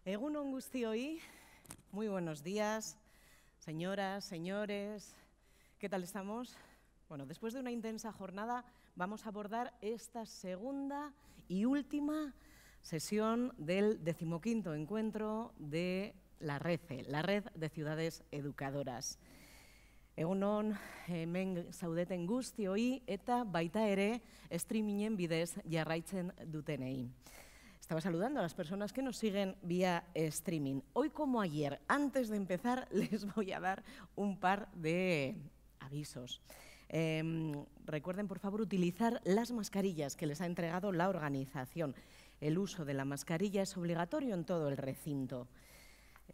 Egun on guztioi, muy buenos días, señoras, señores. ¿Qué tal estamos? Bueno, después de una intensa jornada vamos a abordar esta segunda y última sesión del 15º encuentro de la RECE, la Red de Ciudades Educadoras. Egun on, hemen zaudeten guztioi eta baita ere streamingen bidez jarraitzen dutenei. Estaba saludando a las personas que nos siguen vía streaming. Hoy, como ayer, antes de empezar, les voy a dar un par de avisos. Recuerden, por favor, utilizar las mascarillas que les ha entregado la organización. El uso de la mascarilla es obligatorio en todo el recinto.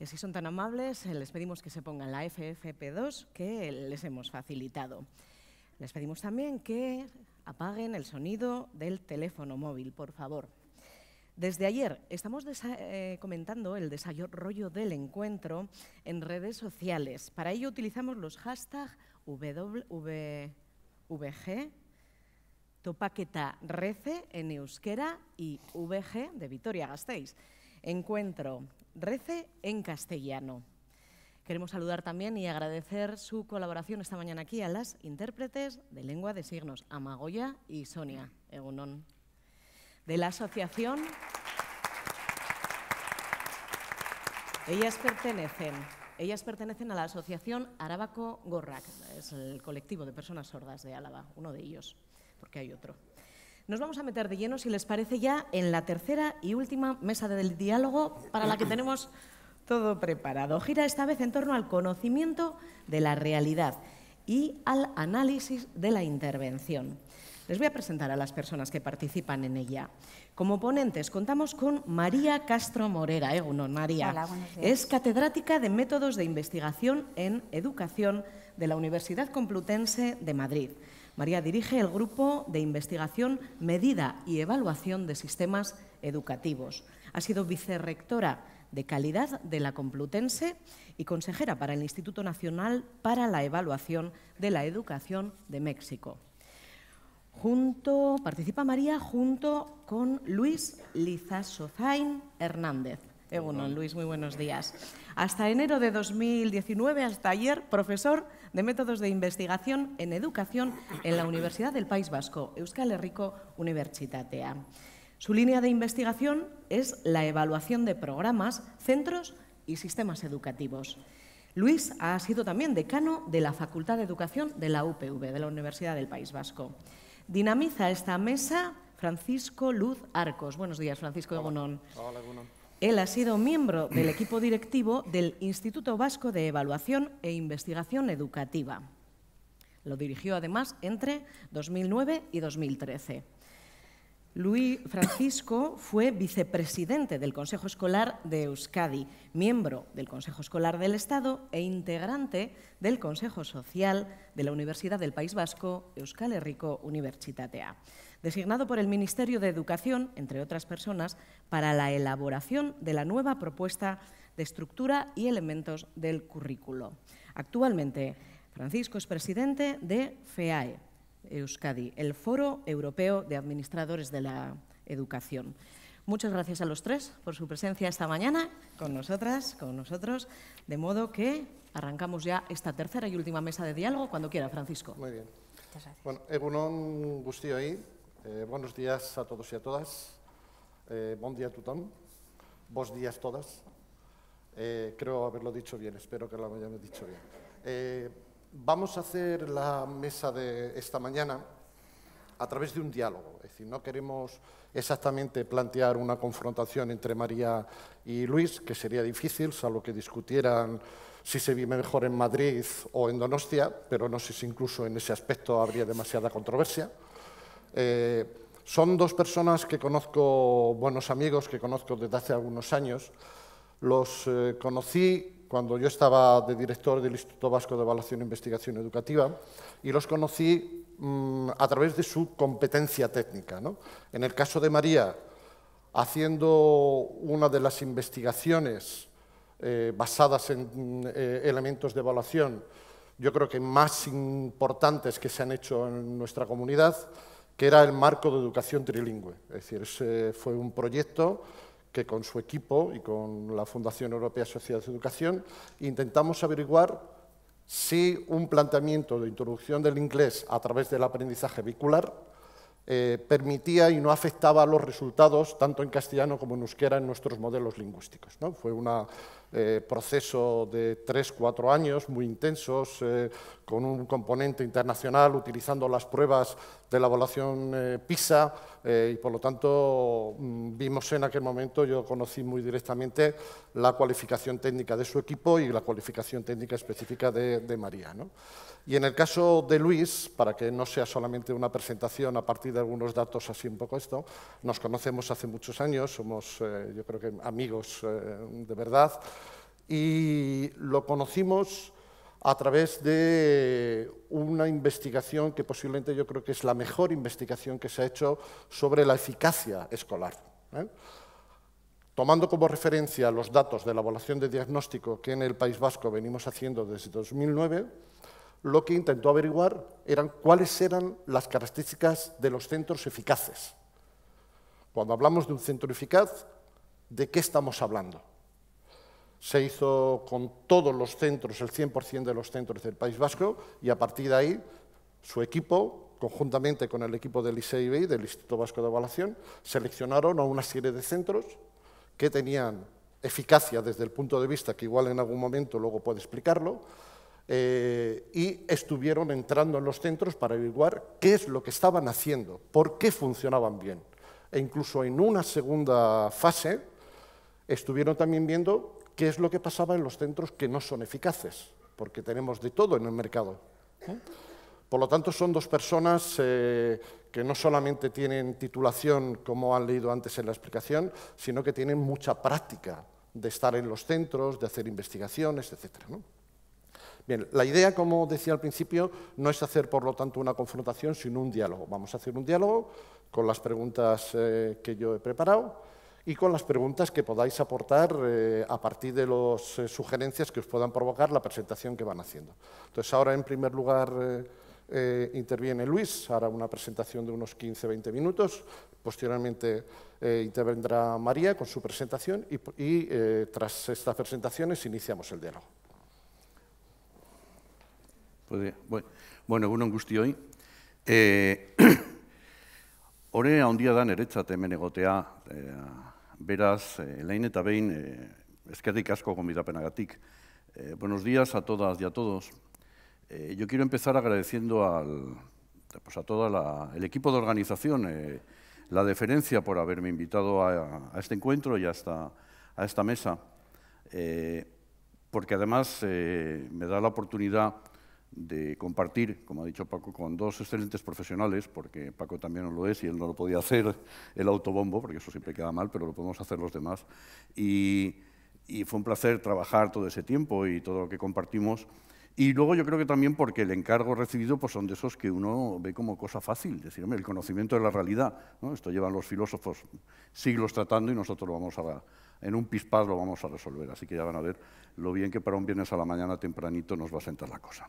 Si son tan amables, les pedimos que se pongan la FFP2 que les hemos facilitado. Les pedimos también que apaguen el sonido del teléfono móvil, por favor. Desde ayer estamos comentando el desarrollo del encuentro en redes sociales. Para ello utilizamos los hashtags VG, Topaketa RECE en euskera y VG de Vitoria-Gasteiz. Encuentro RECE en castellano. Queremos saludar también y agradecer su colaboración esta mañana aquí a las intérpretes de lengua de signos, Amagoya y Sonia Egunon. De la asociación, ellas pertenecen a la asociación Arabako Gorrak, es el colectivo de personas sordas de Álava, uno de ellos, porque hay otro. Nos vamos a meter de lleno, si les parece, ya en la tercera y última mesa del diálogo para la que tenemos todo preparado. Gira esta vez en torno al conocimiento de la realidad y al análisis de la intervención. Les voy a presentar a las personas que participan en ella. Como ponentes contamos con María Castro Morera. Egunon, María. Hola, buenos días. Es catedrática de Métodos de Investigación en Educación de la Universidad Complutense de Madrid. María dirige el Grupo de Investigación, Medida y Evaluación de Sistemas Educativos. Ha sido vicerrectora de Calidad de la Complutense y consejera para el Instituto Nacional para la Evaluación de la Educación de México. Participa María junto con Luis Lizasozain Hernández. Egunon, Luis, muy buenos días. Hasta enero de 2019, hasta ayer, profesor de Métodos de Investigación en Educación en la Universidad del País Vasco, Euskal Herriko Unibertsitatea. Su línea de investigación es la evaluación de programas, centros y sistemas educativos. Luis ha sido también decano de la Facultad de Educación de la UPV, de la Universidad del País Vasco. Dinamiza esta mesa Francisco Luz Arcos. Buenos días, Francisco Egunon. Hola, Egunon. Él ha sido miembro del equipo directivo del Instituto Vasco de Evaluación e Investigación Educativa. Lo dirigió además entre 2009 y 2013. Francisco fue vicepresidente del Consejo Escolar de Euskadi, miembro del Consejo Escolar del Estado e integrante del Consejo Social de la Universidad del País Vasco, Euskal Herriko Unibertsitatea, designado por el Ministerio de Educación, entre otras personas, para la elaboración de la nueva propuesta de estructura y elementos del currículo. Actualmente, Francisco es presidente de FEAE, Euskadi, el Foro Europeo de Administradores de la Educación. Muchas gracias a los tres por su presencia esta mañana con nosotras, con nosotros, de modo que arrancamos ya esta tercera y última mesa de diálogo cuando quiera, Francisco. Muy bien. Muchas gracias. Bueno, Egunon guztioi, buenos días a todos y a todas. Bon día a tothom, buenos días todas. Creo haberlo dicho bien, espero que lo hayamos dicho bien. Vamos a hacer la mesa de esta mañana a través de un diálogo. Es decir, no queremos exactamente plantear una confrontación entre María y Luis, que sería difícil, salvo que discutieran si se vive mejor en Madrid o en Donostia, pero no sé si incluso en ese aspecto habría demasiada controversia. Son dos personas que conozco, buenos amigos, que conozco desde hace algunos años. Los conocí cuando yo estaba de director del Instituto Vasco de Evaluación e Investigación Educativa y los conocí a través de su competencia técnica, ¿no? En el caso de María, haciendo una de las investigaciones basadas en elementos de evaluación, yo creo que más importantes que se han hecho en nuestra comunidad, que era el marco de educación trilingüe. Es decir, fue un proyecto que con su equipo y con la Fundación Europea Sociedad de Educación intentamos averiguar si un planteamiento de introducción del inglés a través del aprendizaje vehicular permitía y no afectaba a los resultados, tanto en castellano como en euskera, en nuestros modelos lingüísticos, ¿no? Fue un proceso de 3-4 años muy intensos, con un componente internacional, utilizando las pruebas de la evaluación PISA, y por lo tanto vimos en aquel momento, yo conocí muy directamente la cualificación técnica de su equipo y la cualificación técnica específica de María, ¿no? Y en el caso de Luis, para que no sea solamente una presentación a partir de algunos datos así un poco esto, nos conocemos hace muchos años, somos yo creo que amigos de verdad, y lo conocimos a través de una investigación que posiblemente yo creo que es la mejor investigación que se ha hecho sobre la eficacia escolar, ¿eh? Tomando como referencia los datos de la evaluación de diagnóstico que en el País Vasco venimos haciendo desde 2009, lo que intentó averiguar eran cuáles eran las características de los centros eficaces. Cuando hablamos de un centro eficaz, ¿de qué estamos hablando? Se hizo con todos los centros, el 100% de los centros del País Vasco, y a partir de ahí, su equipo, conjuntamente con el equipo del ISEIB, del Instituto Vasco de Evaluación, seleccionaron a una serie de centros que tenían eficacia desde el punto de vista, que igual en algún momento luego puede explicarlo, y estuvieron entrando en los centros para averiguar qué es lo que estaban haciendo, por qué funcionaban bien. E incluso en una segunda fase estuvieron también viendo qué es lo que pasaba en los centros que no son eficaces, porque tenemos de todo en el mercado. Por lo tanto, son dos personas que no solamente tienen titulación, como han leído antes en la explicación, sino que tienen mucha práctica de estar en los centros, de hacer investigaciones, etcétera, ¿no? Bien, la idea, como decía al principio, no es hacer, por lo tanto, una confrontación, sino un diálogo. Vamos a hacer un diálogo con las preguntas que yo he preparado y con las preguntas que podáis aportar a partir de las sugerencias que os puedan provocar la presentación que van haciendo. Entonces, ahora, en primer lugar, interviene Luis, hará una presentación de unos 15-20 minutos. Posteriormente intervendrá María con su presentación y tras estas presentaciones iniciamos el diálogo. Bueno, egunon guztioi. Ore handia da niretzat hemen egotea, beraz, lehin eta behin, eskerrik asko gonbidapenagatik. Buenos días a todas y a todos. Yo quiero empezar agradeciendo a todo el equipo de organización la deferencia por haberme invitado a este encuentro y a esta mesa, porque además me da la oportunidad de compartir, como ha dicho Paco, con dos excelentes profesionales, porque Paco también no lo es y él no lo podía hacer el autobombo, porque eso siempre queda mal, pero lo podemos hacer los demás. Y fue un placer trabajar todo ese tiempo y todo lo que compartimos. Y luego yo creo que también porque el encargo recibido pues son de esos que uno ve como cosa fácil, decir, hombre, el conocimiento de la realidad, ¿no? Esto llevan los filósofos siglos tratando y nosotros en un pispás lo vamos a resolver. Así que ya van a ver lo bien que para un viernes a la mañana tempranito nos va a sentar la cosa.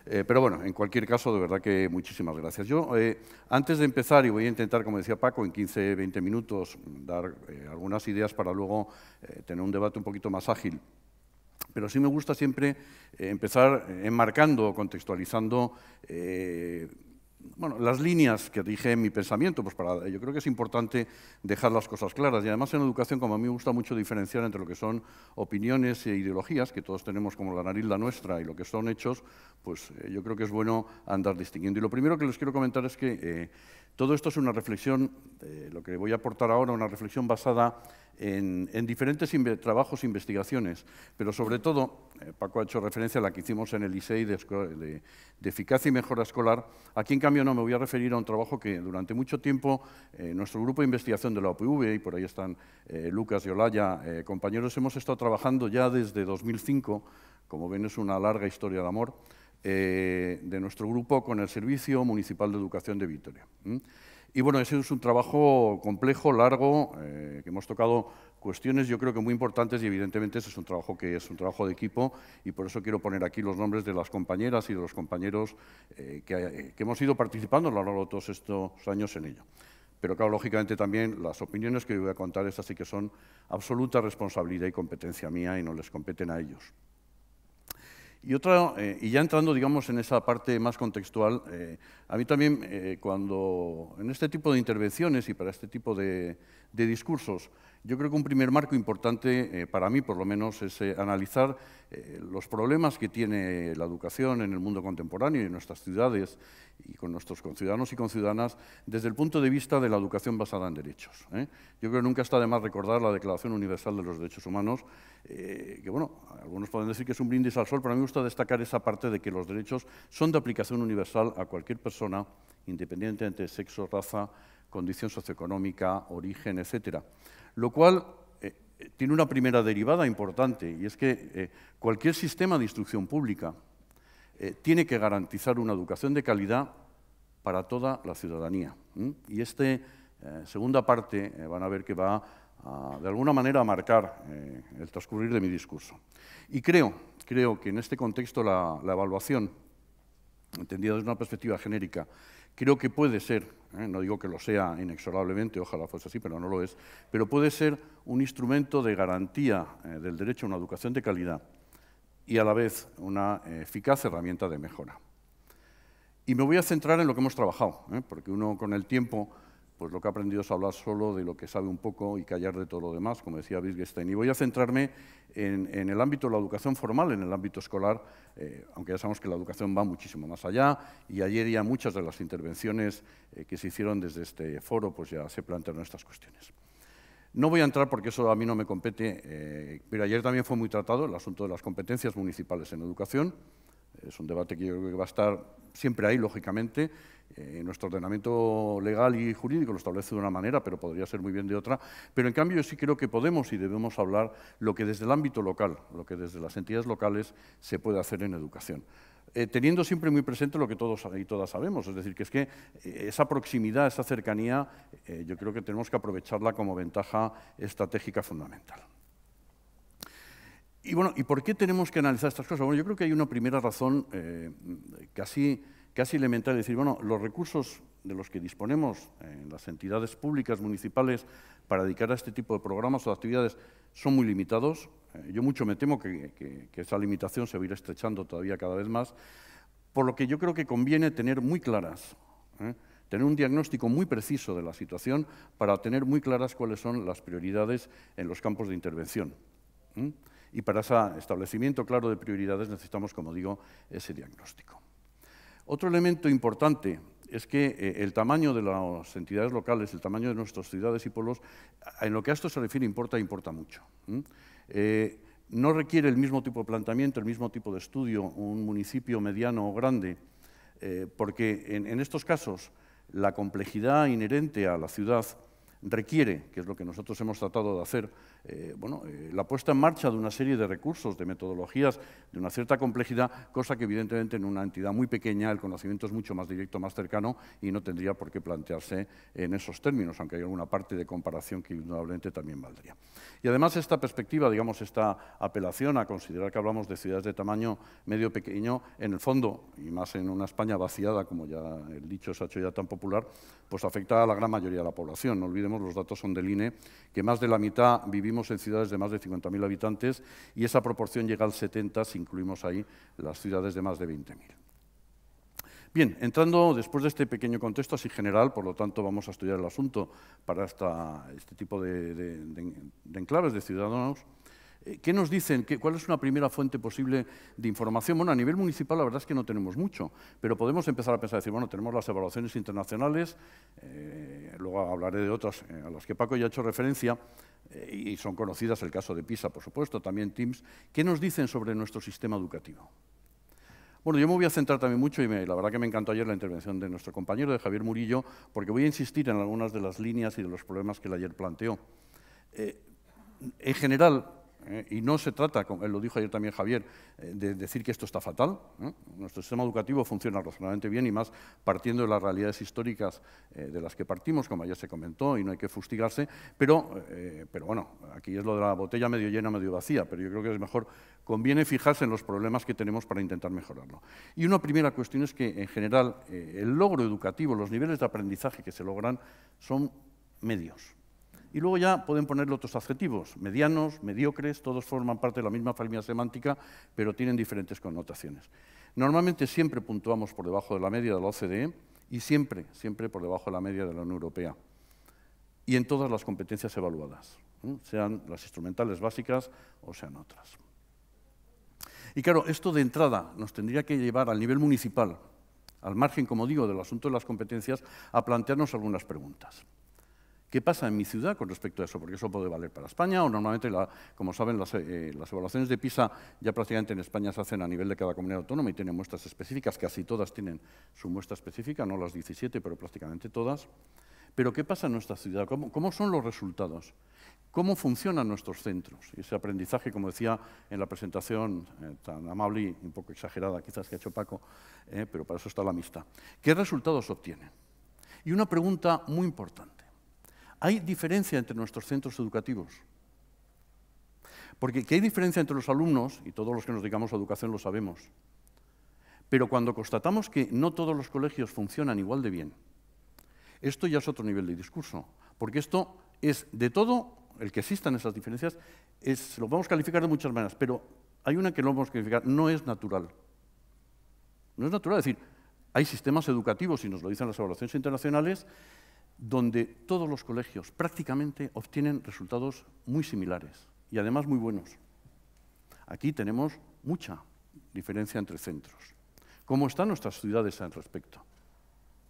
Pero bueno, en cualquier caso, de verdad que muchísimas gracias. Yo, antes de empezar, y voy a intentar, como decía Paco, en 15-20 minutos, dar algunas ideas para luego tener un debate un poquito más ágil. Pero sí me gusta siempre empezar enmarcando, contextualizando las líneas que dije en mi pensamiento, pues yo creo que es importante dejar las cosas claras. Y además en educación, como a mí me gusta mucho diferenciar entre lo que son opiniones e ideologías, que todos tenemos como la nariz la nuestra, y lo que son hechos, pues yo creo que es bueno andar distinguiendo. Y lo primero que les quiero comentar es que todo esto es una reflexión, lo que voy a aportar ahora, una reflexión basada en diferentes trabajos e investigaciones, pero sobre todo, Paco ha hecho referencia a la que hicimos en el ISEI de eficacia y mejora escolar. Aquí, en cambio, no me voy a referir a un trabajo que durante mucho tiempo nuestro grupo de investigación de la UPV, y por ahí están Lucas y Olaya, compañeros, hemos estado trabajando ya desde 2005, como ven es una larga historia de amor, de nuestro grupo con el Servicio Municipal de Educación de Vitoria. Y bueno, ese es un trabajo complejo, largo, que hemos tocado cuestiones yo creo que muy importantes y evidentemente ese es un trabajo que es un trabajo de equipo y por eso quiero poner aquí los nombres de las compañeras y de los compañeros que hemos ido participando a lo largo de todos estos años en ello. pero claro, lógicamente también las opiniones que voy a contar, estas sí que son absoluta responsabilidad y competencia mía y no les competen a ellos. Y ya entrando, digamos, en esa parte más contextual, a mí también, cuando en este tipo de intervenciones y para este tipo de discursos, yo creo que un primer marco importante, para mí por lo menos, es analizar los problemas que tiene la educación en el mundo contemporáneo y en nuestras ciudades y con nuestros conciudadanos y conciudadanas desde el punto de vista de la educación basada en derechos. Yo creo que nunca está de más recordar la Declaración Universal de los Derechos Humanos, que, bueno, algunos pueden decir que es un brindis al sol, pero a mí me gusta destacar esa parte de que los derechos son de aplicación universal a cualquier persona, independientemente de sexo, raza, condición socioeconómica, origen, etcétera. Lo cual tiene una primera derivada importante, y es que cualquier sistema de instrucción pública tiene que garantizar una educación de calidad para toda la ciudadanía. Y esta segunda parte van a ver que va de alguna manera a marcar el transcurrir de mi discurso. Y creo que en este contexto la evaluación, entendida desde una perspectiva genérica, creo que puede ser, no digo que lo sea inexorablemente, ojalá fuese así, pero no lo es, pero puede ser un instrumento de garantía del derecho a una educación de calidad y a la vez una eficaz herramienta de mejora. Y me voy a centrar en lo que hemos trabajado, porque uno con el tiempo, pues lo que ha aprendido es hablar solo de lo que sabe un poco y callar de todo lo demás, como decía Wittgenstein. Y voy a centrarme en el ámbito de la educación formal, en el ámbito escolar, aunque ya sabemos que la educación va muchísimo más allá, y ayer ya muchas de las intervenciones que se hicieron desde este foro pues ya se plantearon estas cuestiones. No voy a entrar porque eso a mí no me compete, pero ayer también fue muy tratado el asunto de las competencias municipales en educación. Es un debate que yo creo que va a estar siempre ahí, lógicamente. Nuestro ordenamiento legal y jurídico lo establece de una manera, pero podría ser muy bien de otra. Pero en cambio yo sí creo que podemos y debemos hablar lo que desde el ámbito local, lo que desde las entidades locales se puede hacer en educación. Teniendo siempre muy presente lo que todos y todas sabemos, es decir, que es que esa proximidad, esa cercanía, yo creo que tenemos que aprovecharla como ventaja estratégica fundamental. Y bueno, ¿y por qué tenemos que analizar estas cosas? Bueno, yo creo que hay una primera razón casi elemental, es decir, bueno, los recursos de los que disponemos en las entidades públicas, municipales, para dedicar a este tipo de programas o actividades son muy limitados. Yo mucho me temo que esa limitación se va a ir estrechando todavía cada vez más, por lo que yo creo que conviene tener muy claras, tener un diagnóstico muy preciso de la situación para tener muy claras cuáles son las prioridades en los campos de intervención. Y para ese establecimiento claro de prioridades necesitamos, como digo, ese diagnóstico. Otro elemento importante es que el tamaño de las entidades locales, el tamaño de nuestras ciudades y pueblos, en lo que a esto se refiere, importa mucho. No requiere el mismo tipo de planteamiento, el mismo tipo de estudio, un municipio mediano o grande, porque en estos casos la complejidad inherente a la ciudad requiere, que es lo que nosotros hemos tratado de hacer, la puesta en marcha de una serie de recursos, de metodologías, de una cierta complejidad, cosa que evidentemente en una entidad muy pequeña el conocimiento es mucho más directo, más cercano y no tendría por qué plantearse en esos términos, aunque hay alguna parte de comparación que indudablemente también valdría. Y además esta perspectiva, digamos, esta apelación a considerar que hablamos de ciudades de tamaño medio-pequeño, en el fondo, y más en una España vaciada, como ya el dicho se ha hecho ya tan popular, pues afecta a la gran mayoría de la población. No olvidemos, los datos son del INE, que más de la mitad vivimos en ciudades de más de 50.000 habitantes y esa proporción llega al 70 si incluimos ahí las ciudades de más de 20.000. Bien, entrando después de este pequeño contexto así general, por lo tanto vamos a estudiar el asunto para este tipo de enclaves de ciudadanos. ¿Qué nos dicen? ¿Cuál es una primera fuente posible de información? Bueno, a nivel municipal la verdad es que no tenemos mucho, pero podemos empezar a pensar, decir, bueno, tenemos las evaluaciones internacionales, luego hablaré de otras a las que Paco ya ha hecho referencia, y son conocidas, el caso de PISA, por supuesto, también TIMSS. ¿Qué nos dicen sobre nuestro sistema educativo? Bueno, yo me voy a centrar también mucho, y la verdad que me encantó ayer la intervención de nuestro compañero, de Javier Murillo, porque voy a insistir en algunas de las líneas y de los problemas que él ayer planteó. En general, Y no se trata, como lo dijo ayer también Javier, de decir que esto está fatal. Nuestro sistema educativo funciona razonablemente bien y más partiendo de las realidades históricas de las que partimos, como ya se comentó, y no hay que fustigarse, pero bueno, aquí es lo de la botella medio llena, medio vacía, pero yo creo que es mejor, conviene fijarse en los problemas que tenemos para intentar mejorarlo. Y una primera cuestión es que, en general, el logro educativo, los niveles de aprendizaje que se logran son medios. Y luego ya pueden ponerle otros adjetivos, medianos, mediocres, todos forman parte de la misma familia semántica, pero tienen diferentes connotaciones. Normalmente siempre puntuamos por debajo de la media de la OCDE y siempre por debajo de la media de la Unión Europea. Y en todas las competencias evaluadas, sean las instrumentales básicas o sean otras. Y claro, esto de entrada nos tendría que llevar al nivel municipal, al margen, como digo, del asunto de las competencias, a plantearnos algunas preguntas. ¿Qué pasa en mi ciudad con respecto a eso? Porque eso puede valer para España o normalmente, como saben, las evaluaciones de PISA ya prácticamente en España se hacen a nivel de cada comunidad autónoma y tienen muestras específicas, casi todas tienen su muestra específica, no las 17, pero prácticamente todas. Pero ¿qué pasa en nuestra ciudad? ¿Cómo son los resultados? ¿Cómo funcionan nuestros centros? Y ese aprendizaje, como decía en la presentación tan amable y un poco exagerada quizás que ha hecho Paco, pero para eso está la amistad. ¿Qué resultados obtienen? Y una pregunta muy importante. ¿Hay diferencia entre nuestros centros educativos? Porque que hay diferencia entre los alumnos, y todos los que nos dedicamos a educación lo sabemos, pero cuando constatamos que no todos los colegios funcionan igual de bien, esto ya es otro nivel de discurso, porque esto es de todo, el que existan esas diferencias, lo podemos calificar de muchas maneras, pero hay una que lo podemos calificar, no es natural. No es natural, es decir, hay sistemas educativos, y nos lo dicen las evaluaciones internacionales, donde todos los colegios prácticamente obtienen resultados muy similares y además muy buenos. Aquí tenemos mucha diferencia entre centros. ¿Cómo están nuestras ciudades al respecto?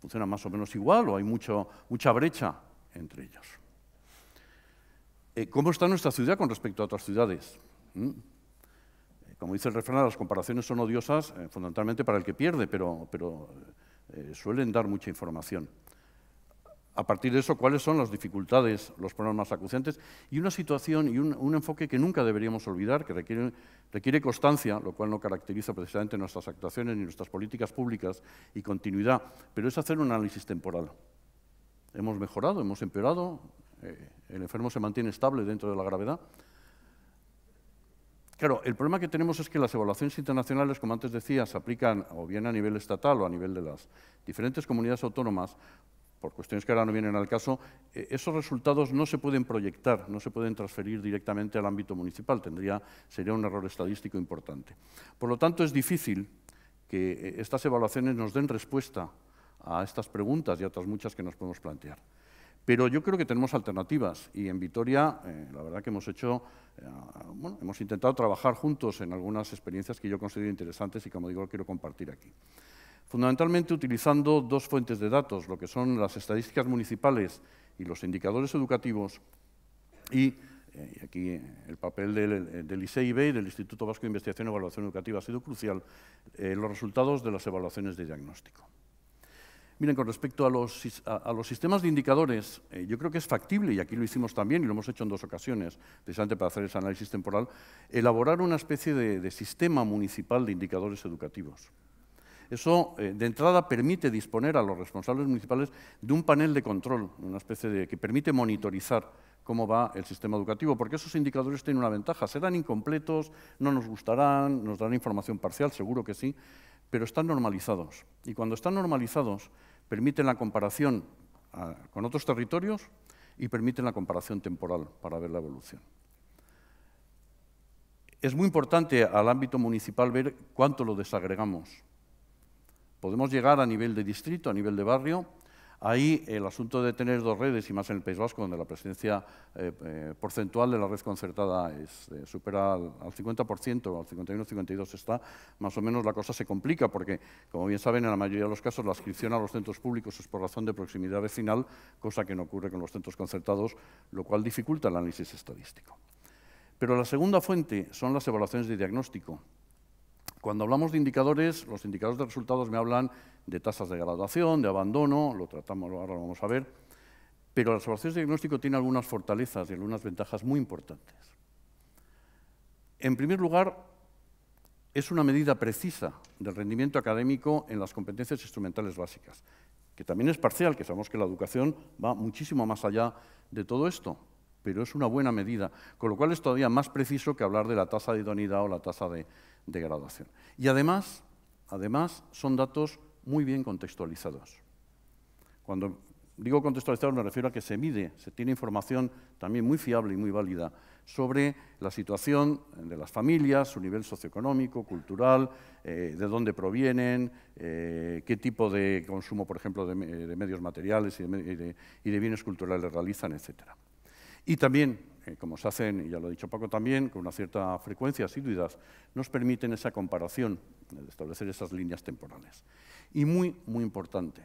¿Funcionan más o menos igual o hay mucha brecha entre ellos? ¿Cómo está nuestra ciudad con respecto a otras ciudades? Como dice el refrán, las comparaciones son odiosas fundamentalmente para el que pierde, pero suelen dar mucha información. A partir de eso, ¿cuáles son las dificultades, los problemas más acuciantes? Y una situación y un enfoque que nunca deberíamos olvidar, que requiere constancia, lo cual no caracteriza precisamente nuestras actuaciones ni nuestras políticas públicas, y continuidad, pero es hacer un análisis temporal. Hemos mejorado, hemos empeorado, el enfermo se mantiene estable dentro de la gravedad. Claro, el problema que tenemos es que las evaluaciones internacionales, como antes decía, se aplican o bien a nivel estatal o a nivel de las diferentes comunidades autónomas, por cuestiones que ahora no vienen al caso, esos resultados no se pueden proyectar, no se pueden transferir directamente al ámbito municipal, sería un error estadístico importante. Por lo tanto, es difícil que estas evaluaciones nos den respuesta a estas preguntas y a otras muchas que nos podemos plantear. Pero yo creo que tenemos alternativas y en Vitoria, la verdad que hemos intentado trabajar juntos en algunas experiencias que yo considero interesantes y, como digo, quiero compartir aquí. Fundamentalmente utilizando dos fuentes de datos, lo que son las estadísticas municipales y los indicadores educativos, y aquí el papel del ISEIB, del Instituto Vasco de Investigación y Evaluación Educativa, ha sido crucial, los resultados de las evaluaciones de diagnóstico. Miren, con respecto a los sistemas de indicadores, yo creo que es factible, y aquí lo hicimos también, y lo hemos hecho en dos ocasiones, precisamente para hacer ese análisis temporal, elaborar una especie de sistema municipal de indicadores educativos. Eso, de entrada, permite disponer a los responsables municipales de un panel de control, una especie que permite monitorizar cómo va el sistema educativo, porque esos indicadores tienen una ventaja. Serán incompletos, no nos gustarán, nos darán información parcial, seguro que sí, pero están normalizados. Y cuando están normalizados, permiten la comparación con otros territorios y permiten la comparación temporal para ver la evolución. Es muy importante al ámbito municipal ver cuánto lo desagregamos. Podemos llegar a nivel de distrito, a nivel de barrio. Ahí el asunto de tener dos redes, y más en el País Vasco, donde la presencia porcentual de la red concertada supera al 50%, al 51-52 está, más o menos la cosa se complica, porque, como bien saben, en la mayoría de los casos la adscripción a los centros públicos es por razón de proximidad vecinal, cosa que no ocurre con los centros concertados, lo cual dificulta el análisis estadístico. Pero la segunda fuente son las evaluaciones de diagnóstico. Cuando hablamos de indicadores, los indicadores de resultados me hablan de tasas de graduación, de abandono, lo tratamos, ahora lo vamos a ver, pero las evaluaciones de diagnóstico tienen algunas fortalezas y algunas ventajas muy importantes. En primer lugar, es una medida precisa del rendimiento académico en las competencias instrumentales básicas, que también es parcial, que sabemos que la educación va muchísimo más allá de todo esto, pero es una buena medida, con lo cual es todavía más preciso que hablar de la tasa de idoneidad o la tasa de graduación. Y además, son datos muy bien contextualizados. Cuando digo contextualizados me refiero a que se mide, se tiene información también muy fiable y muy válida sobre la situación de las familias, su nivel socioeconómico, cultural, de dónde provienen, qué tipo de consumo, por ejemplo, de medios materiales y de bienes culturales realizan, etc. Y también, como se hacen, y ya lo ha dicho Paco también, con una cierta frecuencia, asiduidad, nos permiten esa comparación, de establecer esas líneas temporales. Y muy, muy importante,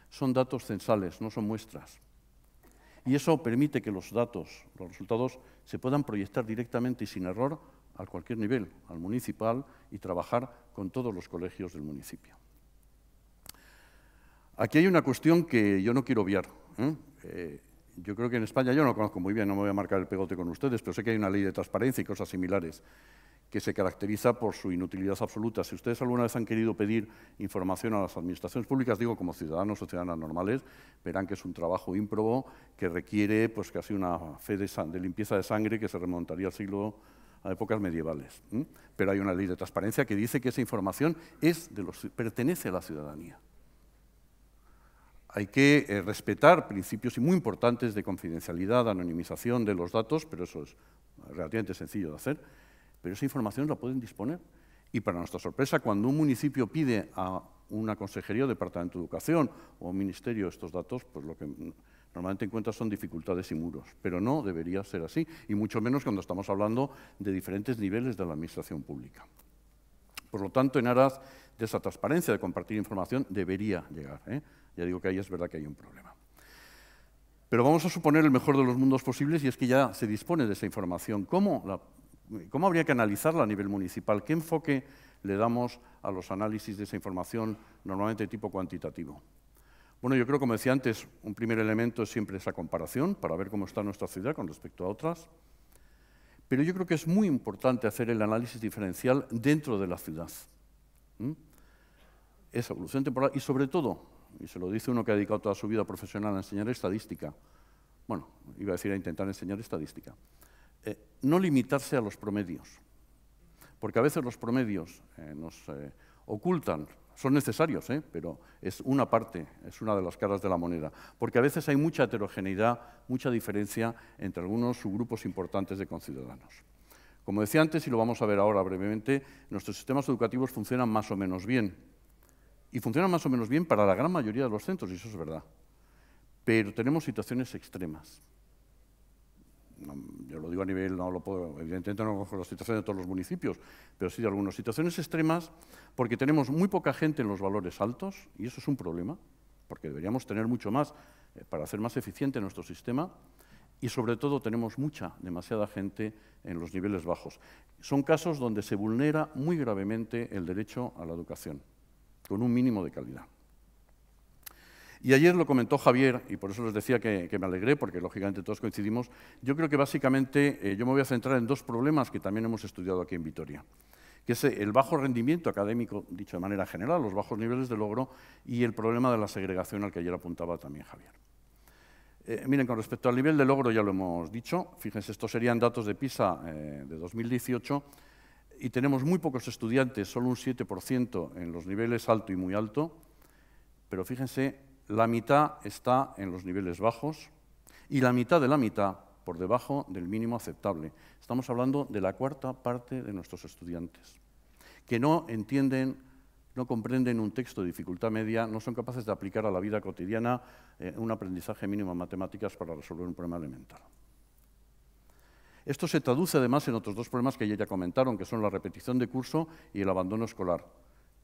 son datos censales, no son muestras. Y eso permite que los datos, los resultados, se puedan proyectar directamente y sin error a cualquier nivel, al municipal, y trabajar con todos los colegios del municipio. Aquí hay una cuestión que yo no quiero obviar. Yo creo que en España, yo no lo conozco muy bien, no me voy a marcar el pegote con ustedes, pero sé que hay una ley de transparencia y cosas similares que se caracteriza por su inutilidad absoluta. Si ustedes alguna vez han querido pedir información a las administraciones públicas, digo como ciudadanos o ciudadanas normales, verán que es un trabajo ímprobo que requiere pues, casi una fe de limpieza de sangre que se remontaría a épocas medievales. Pero hay una ley de transparencia que dice que esa información pertenece a la ciudadanía. Hay que respetar principios muy importantes de confidencialidad, anonimización de los datos, pero eso es relativamente sencillo de hacer. Pero esa información la pueden disponer. Y para nuestra sorpresa, cuando un municipio pide a una consejería o departamento de educación o a un ministerio estos datos, pues lo que normalmente encuentra son dificultades y muros. Pero no debería ser así, y mucho menos cuando estamos hablando de diferentes niveles de la administración pública. Por lo tanto, en aras de esa transparencia, de compartir información, debería llegar. Ya digo que ahí es verdad que hay un problema. Pero vamos a suponer el mejor de los mundos posibles y es que ya se dispone de esa información. ¿Cómo habría que analizarla a nivel municipal? ¿Qué enfoque le damos a los análisis de esa información normalmente de tipo cuantitativo? Bueno, yo creo, como decía antes, un primer elemento es siempre esa comparación para ver cómo está nuestra ciudad con respecto a otras. Pero yo creo que es muy importante hacer el análisis diferencial dentro de la ciudad. Esa evolución temporal y, sobre todo, y se lo dice uno que ha dedicado toda su vida profesional a enseñar estadística, bueno, iba a decir a intentar enseñar estadística, no limitarse a los promedios, porque a veces los promedios nos ocultan, son necesarios, pero es una parte, es una de las caras de la moneda, porque a veces hay mucha heterogeneidad, mucha diferencia entre algunos subgrupos importantes de conciudadanos. Como decía antes, y lo vamos a ver ahora brevemente, nuestros sistemas educativos funcionan más o menos bien, y funcionan más o menos bien para la gran mayoría de los centros, y eso es verdad, pero tenemos situaciones extremas. Yo lo digo a nivel, no lo puedo, evidentemente no conozco la situación de todos los municipios, pero sí de algunas situaciones extremas, porque tenemos muy poca gente en los valores altos, y eso es un problema, porque deberíamos tener mucho más para hacer más eficiente nuestro sistema, y sobre todo tenemos demasiada gente en los niveles bajos. Son casos donde se vulnera muy gravemente el derecho a la educación, con un mínimo de calidad. Y ayer lo comentó Javier, y por eso les decía que me alegré, porque lógicamente todos coincidimos. Yo creo que básicamente yo me voy a centrar en dos problemas que también hemos estudiado aquí en Vitoria, que es el bajo rendimiento académico, dicho de manera general, los bajos niveles de logro, y el problema de la segregación al que ayer apuntaba también Javier. Miren, con respecto al nivel de logro ya lo hemos dicho. Fíjense, estos serían datos de PISA de 2018, y tenemos muy pocos estudiantes, solo un 7% en los niveles alto y muy alto, pero fíjense, la mitad está en los niveles bajos y la mitad de la mitad por debajo del mínimo aceptable. Estamos hablando de la cuarta parte de nuestros estudiantes, que no entienden, no comprenden un texto de dificultad media, no son capaces de aplicar a la vida cotidiana un aprendizaje mínimo en matemáticas para resolver un problema elemental. Esto se traduce además en otros dos problemas que ya comentaron, que son la repetición de curso y el abandono escolar.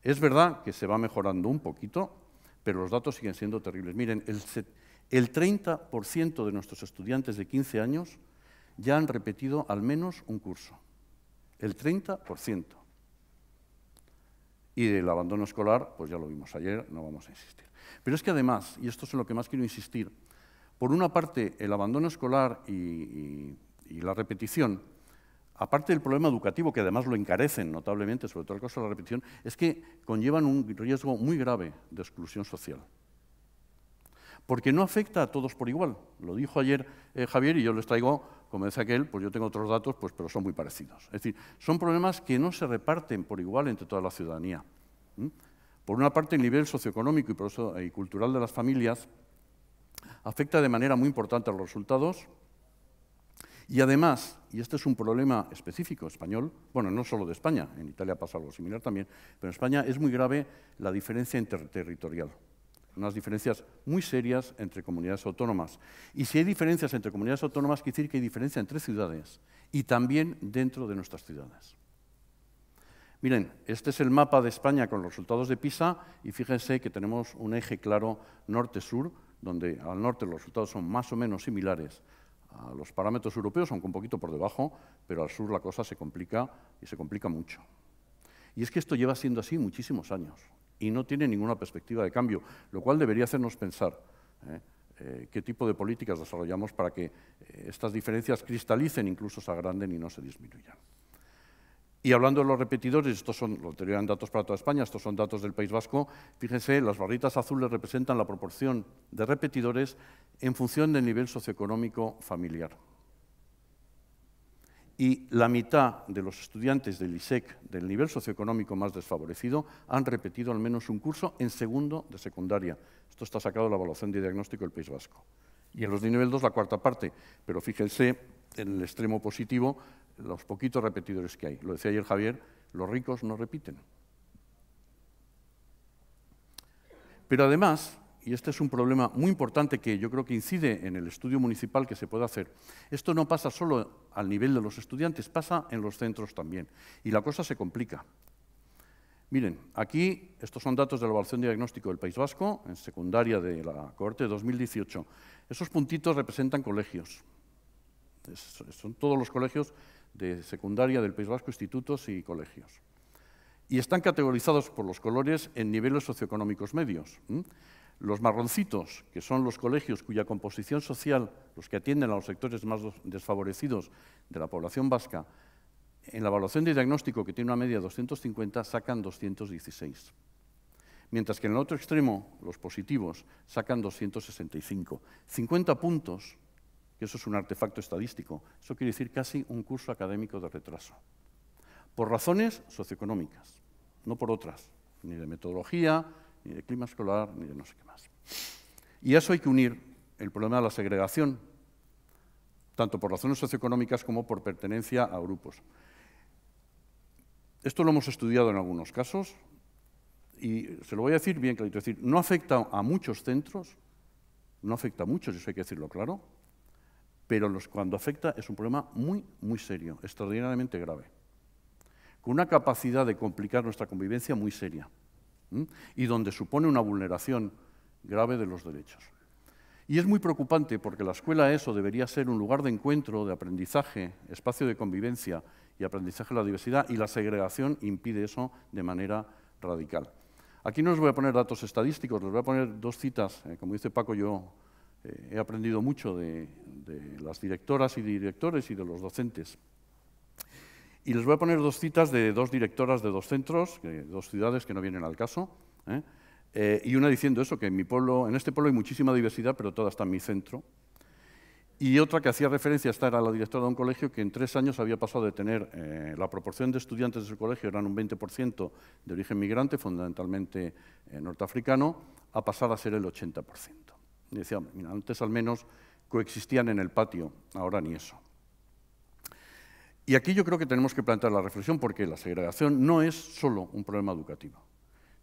Es verdad que se va mejorando un poquito, pero los datos siguen siendo terribles. Miren, el 30% de nuestros estudiantes de 15 años ya han repetido al menos un curso. El 30%. Y del abandono escolar, pues ya lo vimos ayer, no vamos a insistir. Pero es que además, y esto es en lo que más quiero insistir, por una parte, el abandono escolar y la repetición aparte del problema educativo, que además lo encarecen notablemente, sobre todo el caso de la repetición, es que conllevan un riesgo muy grave de exclusión social. Porque no afecta a todos por igual. Lo dijo ayer Javier y yo les traigo, como decía aquel, pues yo tengo otros datos, pues, pero son muy parecidos. Es decir, son problemas que no se reparten por igual entre toda la ciudadanía. Por una parte, el nivel socioeconómico y cultural de las familias afecta de manera muy importante a los resultados y además, y este es un problema específico español, bueno, no solo de España, en Italia pasa algo similar también, pero en España es muy grave la diferencia interterritorial. Unas diferencias muy serias entre comunidades autónomas. Y si hay diferencias entre comunidades autónomas, quiere decir que hay diferencia entre ciudades y también dentro de nuestras ciudades. Miren, este es el mapa de España con los resultados de PISA y fíjense que tenemos un eje claro norte-sur, donde al norte los resultados son más o menos similares a los parámetros europeos, aunque un poquito por debajo, pero al sur la cosa se complica y se complica mucho. Y es que esto lleva siendo así muchísimos años y no tiene ninguna perspectiva de cambio, lo cual debería hacernos pensar qué tipo de políticas desarrollamos para que estas diferencias cristalicen, incluso se agranden y no se disminuyan. Y hablando de los repetidores, estos son, lo tenían datos para toda España, estos son datos del País Vasco, fíjense, las barritas azules representan la proporción de repetidores en función del nivel socioeconómico familiar. Y la mitad de los estudiantes del ISEC del nivel socioeconómico más desfavorecido han repetido al menos un curso en segundo de secundaria. Esto está sacado de la evaluación de diagnóstico del País Vasco. Y en los de nivel 2 la cuarta parte, pero fíjense en el extremo positivo los poquitos repetidores que hay. Lo decía ayer Javier, los ricos no repiten. Pero además, y este es un problema muy importante que yo creo que incide en el estudio municipal que se puede hacer, esto no pasa solo al nivel de los estudiantes, pasa en los centros también. Y la cosa se complica. Miren, aquí estos son datos de la evaluación de diagnóstico del País Vasco, en secundaria de la cohorte de 2018. Esos puntitos representan colegios. Son todos los colegios de secundaria del País Vasco, institutos y colegios. Y están categorizados por los colores en niveles socioeconómicos medios. Los marroncitos, que son los colegios cuya composición social, los que atienden a los sectores más desfavorecidos de la población vasca, en la evaluación de diagnóstico, que tiene una media de 250, sacan 216. Mientras que en el otro extremo, los positivos, sacan 265. 50 puntos, que eso es un artefacto estadístico, eso quiere decir casi un curso académico de retraso. Por razones socioeconómicas, no por otras, ni de metodología, ni de clima escolar, ni de no sé qué más. Y a eso hay que unir el problema de la segregación, tanto por razones socioeconómicas como por pertenencia a grupos. Esto lo hemos estudiado en algunos casos y se lo voy a decir bien clarito, es decir, no afecta a muchos centros, no afecta a muchos, eso hay que decirlo claro, pero cuando afecta es un problema muy, muy serio, extraordinariamente grave, con una capacidad de complicar nuestra convivencia muy seria y donde supone una vulneración grave de los derechos. Y es muy preocupante porque la escuela debería ser un lugar de encuentro, de aprendizaje, espacio de convivencia y aprendizaje de la diversidad, y la segregación impide eso de manera radical. Aquí no les voy a poner datos estadísticos, les voy a poner dos citas. Como dice Paco, yo he aprendido mucho de las directoras y directores y de los docentes. Y les voy a poner dos citas de dos directoras de dos centros, de dos ciudades que no vienen al caso, y una diciendo eso, que en mi pueblo, en este pueblo hay muchísima diversidad, pero toda está en mi centro. Y otra que hacía referencia, esta era la directora de un colegio, que en 3 años había pasado de tener la proporción de estudiantes de su colegio, eran un 20% de origen migrante, fundamentalmente norteafricano, a pasar a ser el 80%. Y decía, mira, antes al menos coexistían en el patio, ahora ni eso. Y aquí yo creo que tenemos que plantear la reflexión porque la segregación no es solo un problema educativo.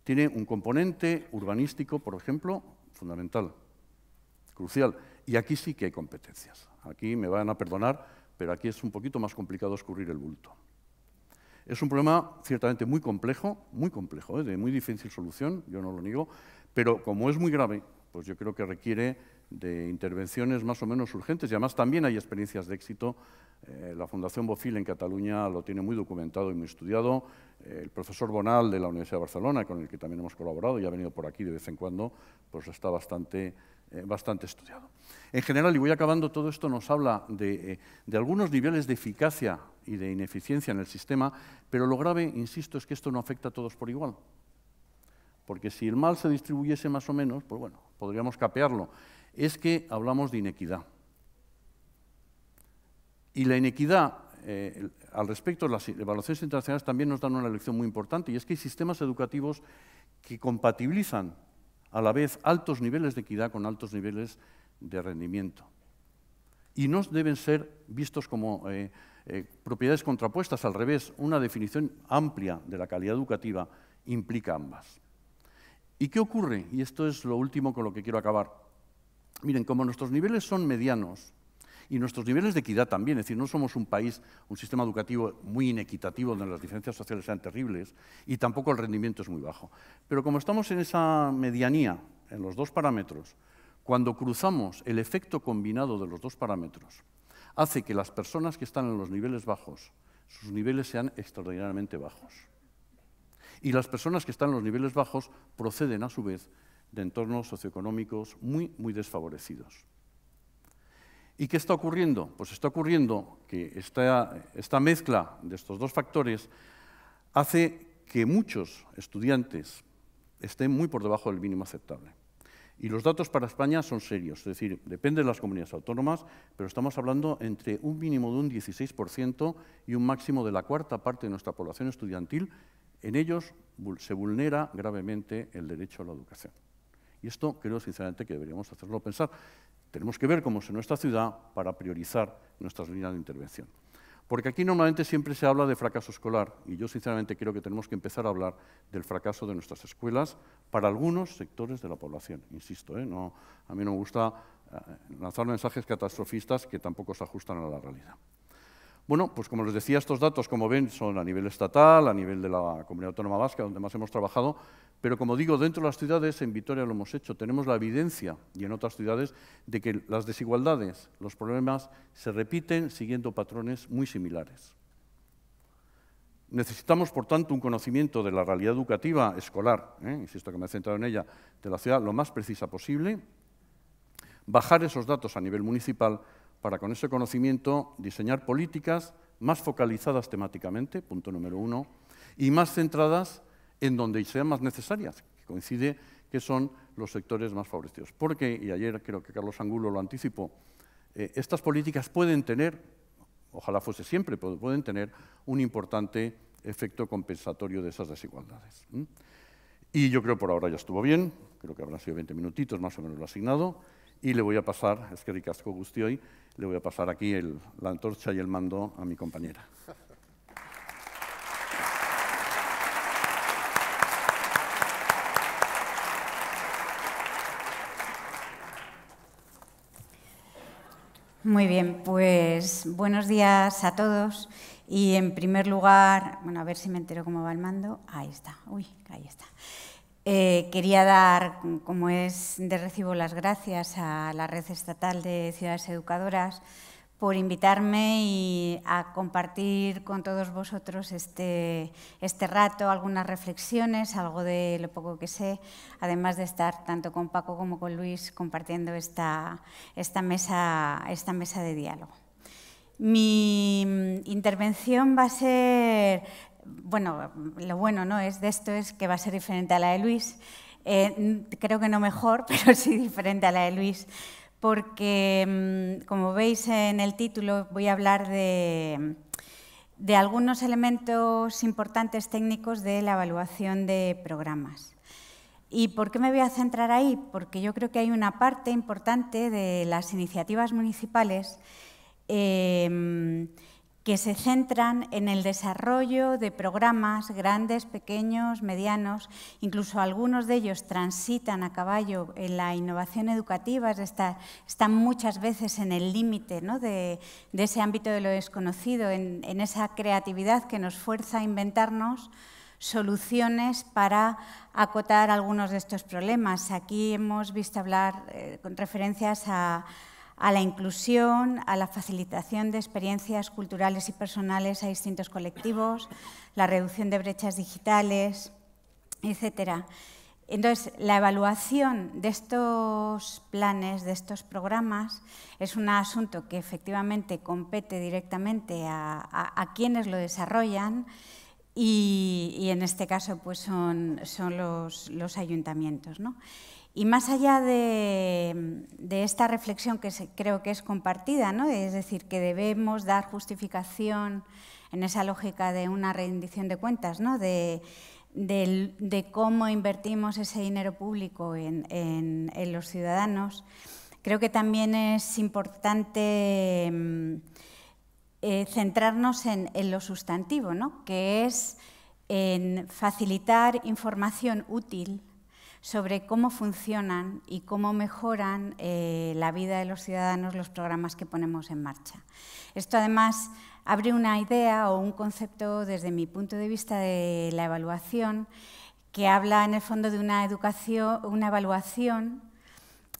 Tiene un componente urbanístico, por ejemplo, fundamental, crucial. Y aquí sí que hay competencias. Aquí me van a perdonar, pero aquí es un poquito más complicado escurrir el bulto. Es un problema ciertamente muy complejo, de muy difícil solución, yo no lo niego, pero como es muy grave, pues yo creo que requiere de intervenciones más o menos urgentes y además también hay experiencias de éxito. La Fundación Bofill en Cataluña lo tiene muy documentado y muy estudiado. El profesor Bonal de la Universidad de Barcelona, con el que también hemos colaborado y ha venido por aquí de vez en cuando, pues está bastante bastante estudiado. En general, y voy acabando, todo esto nos habla de algunos niveles de eficacia y de ineficiencia en el sistema, pero lo grave, insisto, es que esto no afecta a todos por igual. Porque si el mal se distribuyese más o menos, pues bueno, podríamos capearlo. Es que hablamos de inequidad. Y la inequidad, al respecto, las evaluaciones internacionales también nos dan una lección muy importante, y es que hay sistemas educativos que compatibilizan a la vez altos niveles de equidad con altos niveles de rendimiento. Y no deben ser vistos como propiedades contrapuestas, al revés, una definición amplia de la calidad educativa implica ambas. ¿Y qué ocurre? Y esto es lo último con lo que quiero acabar. Miren, como nuestros niveles son medianos, y nuestros niveles de equidad también, es decir, no somos un país, un sistema educativo muy inequitativo donde las diferencias sociales sean terribles y tampoco el rendimiento es muy bajo. Pero como estamos en esa medianía, en los dos parámetros, cuando cruzamos el efecto combinado de los dos parámetros, hace que las personas que están en los niveles bajos, sus niveles sean extraordinariamente bajos. Y las personas que están en los niveles bajos proceden, a su vez, de entornos socioeconómicos muy, muy desfavorecidos. ¿Y qué está ocurriendo? Pues está ocurriendo que esta mezcla de estos dos factores hace que muchos estudiantes estén muy por debajo del mínimo aceptable. Y los datos para España son serios, es decir, depende de las comunidades autónomas, pero estamos hablando entre un mínimo de un 16% y un máximo de la cuarta parte de nuestra población estudiantil. En ellos se vulnera gravemente el derecho a la educación. Y esto creo sinceramente que deberíamos hacerlo pensar. Tenemos que ver cómo es en nuestra ciudad para priorizar nuestras líneas de intervención. Porque aquí normalmente siempre se habla de fracaso escolar y yo sinceramente creo que tenemos que empezar a hablar del fracaso de nuestras escuelas para algunos sectores de la población. Insisto, no, a mí no me gusta lanzar mensajes catastrofistas que tampoco se ajustan a la realidad. Bueno, pues como les decía, estos datos, como ven, son a nivel estatal, a nivel de la Comunidad Autónoma Vasca, donde más hemos trabajado, pero como digo, dentro de las ciudades, en Vitoria lo hemos hecho, tenemos la evidencia, y en otras ciudades, de que las desigualdades, los problemas, se repiten siguiendo patrones muy similares. Necesitamos, por tanto, un conocimiento de la realidad educativa escolar, insisto que me he centrado en ella, de la ciudad lo más precisa posible, bajar esos datos a nivel municipal, para con ese conocimiento diseñar políticas más focalizadas temáticamente, punto número 1, y más centradas en donde sean más necesarias, que coincide que son los sectores más favorecidos. Porque, y ayer creo que Carlos Angulo lo anticipó, estas políticas pueden tener, ojalá fuese siempre, pueden tener un importante efecto compensatorio de esas desigualdades. Y yo creo por ahora ya estuvo bien, creo que habrán sido 20 minutitos más o menos lo asignado, y le voy a pasar, eskerrik asko guztioi, le voy a pasar aquí la antorcha y el mando a mi compañera. Muy bien, pues buenos días a todos. Y en primer lugar, bueno, a ver si me entero cómo va el mando. Ahí está, uy, ahí está. Quería dar, como es de recibo, las gracias a la Red Estatal de Ciudades Educadoras por invitarme a compartir con todos vosotros este rato, algunas reflexiones, algo de lo poco que sé, además de estar tanto con Paco como con Luis compartiendo esta mesa de diálogo. Mi intervención va a ser... Bueno, lo bueno ¿no? de esto es que va a ser diferente a la de Luis. Creo que no mejor, pero sí diferente a la de Luis, porque, como veis en el título, voy a hablar de algunos elementos importantes técnicos de la evaluación de programas. ¿Y por qué me voy a centrar ahí? Porque yo creo que hay una parte importante de las iniciativas municipales que se centran en el desarrollo de programas grandes, pequeños, medianos, incluso algunos de ellos transitan a caballo en la innovación educativa, están muchas veces en el límite ¿no? de ese ámbito de lo desconocido, en esa creatividad que nos fuerza a inventarnos soluciones para acotar algunos de estos problemas. Aquí hemos visto hablar con referencias a la inclusión, a la facilitación de experiencias culturales y personales a distintos colectivos, la reducción de brechas digitales, etcétera. Entonces, la evaluación de estos planes, de estos programas, es un asunto que efectivamente compete directamente a quienes lo desarrollan y en este caso pues son los ayuntamientos, ¿no? Y más allá de esta reflexión que creo que es compartida, ¿no? Es decir, que debemos dar justificación en esa lógica de una rendición de cuentas, ¿no? de cómo invertimos ese dinero público en los ciudadanos, creo que también es importante centrarnos en lo sustantivo, ¿no? Que es en facilitar información útil sobre cómo funcionan y cómo mejoran la vida de los ciudadanos los programas que ponemos en marcha. Esto además abre una idea o un concepto desde mi punto de vista de la evaluación que habla en el fondo de una evaluación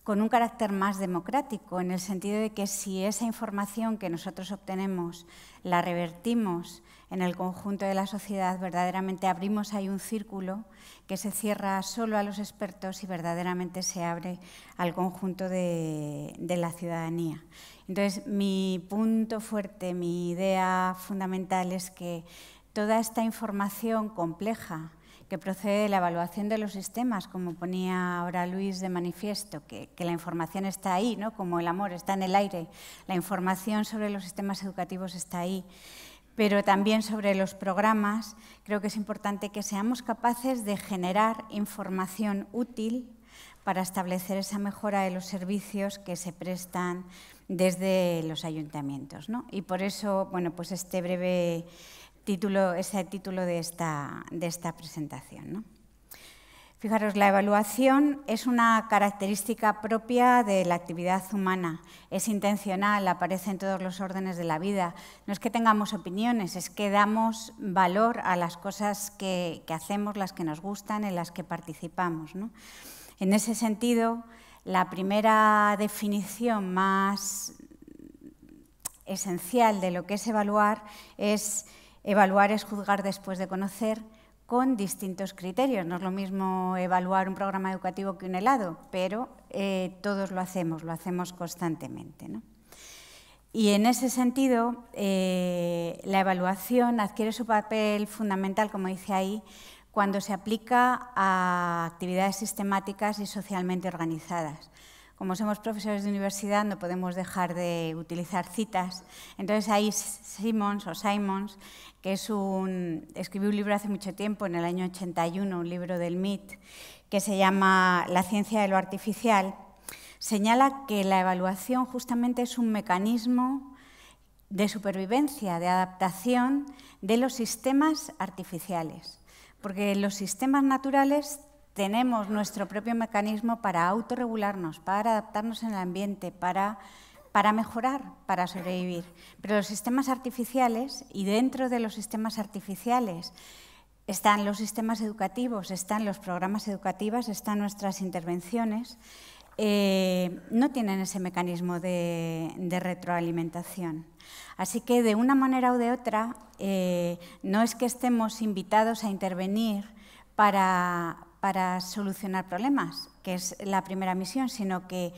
con un carácter más democrático, en el sentido de que si esa información que nosotros obtenemos la revertimos en el conjunto de la sociedad, verdaderamente abrimos ahí un círculo que se cierra solo a los expertos y verdaderamente se abre al conjunto de la ciudadanía. Entonces, mi punto fuerte, mi idea fundamental es que toda esta información compleja que procede de la evaluación de los sistemas, como ponía ahora Luis de manifiesto, que la información está ahí, ¿no? Como el amor está en el aire, la información sobre los sistemas educativos está ahí, pero también sobre los programas, creo que es importante que seamos capaces de generar información útil para establecer esa mejora de los servicios que se prestan desde los ayuntamientos, ¿no? Y por eso, bueno, pues este breve título, ese título de esta presentación, ¿no? Fijaros, la evaluación es una característica propia de la actividad humana, es intencional, aparece en todos los órdenes de la vida. No es que tengamos opiniones, es que damos valor a las cosas que hacemos, las que nos gustan, en las que participamos, ¿no? En ese sentido, la primera definición más esencial de lo que es evaluar es juzgar después de conocer, con distintos criterios. No es lo mismo evaluar un programa educativo que un helado, pero todos lo hacemos constantemente, ¿no? Y en ese sentido, la evaluación adquiere su papel fundamental, como dice ahí, cuando se aplica a actividades sistemáticas y socialmente organizadas. Como somos profesores de universidad, no podemos dejar de utilizar citas. Entonces, ahí Simons, que escribió un libro hace mucho tiempo, en el año 81, un libro del MIT, que se llama La ciencia de lo artificial, señala que la evaluación justamente es un mecanismo de supervivencia, de adaptación de los sistemas artificiales. Porque los sistemas naturales tenemos nuestro propio mecanismo para autorregularnos, para adaptarnos en el ambiente, para mejorar, para sobrevivir. Pero los sistemas artificiales, y dentro de los sistemas artificiales están los sistemas educativos, están los programas educativos, están nuestras intervenciones, no tienen ese mecanismo de retroalimentación. Así que, de una manera u de otra, no es que estemos invitados a intervenir para solucionar problemas, que es la primera misión, sino que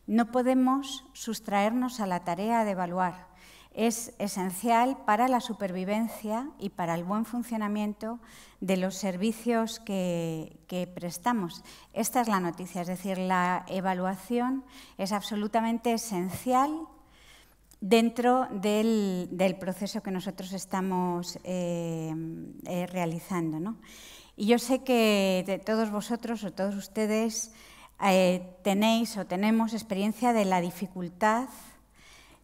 no podemos sustraernos a la tarea de evaluar. Es esencial para la supervivencia y para el buen funcionamiento de los servicios que prestamos. Esta es la noticia, es decir, la evaluación es absolutamente esencial dentro del proceso que nosotros estamos realizando, ¿no? Y yo sé que todos vosotros o todos ustedes tenéis o tenemos experiencia de la dificultad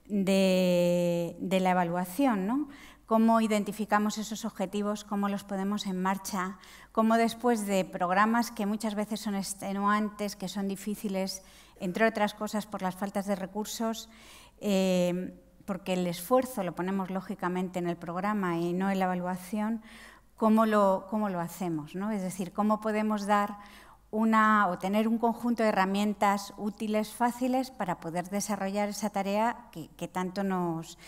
de la evaluación, ¿no? Cómo identificamos esos objetivos, cómo los ponemos en marcha, cómo después de programas que muchas veces son extenuantes, que son difíciles, entre otras cosas por las faltas de recursos, porque el esfuerzo lo ponemos lógicamente en el programa y no en la evaluación, cómo lo hacemos, ¿no? Es decir, cómo podemos dar o tener un conjunto de herramientas útiles, fáciles, para poder desarrollar esa tarea que tanto nos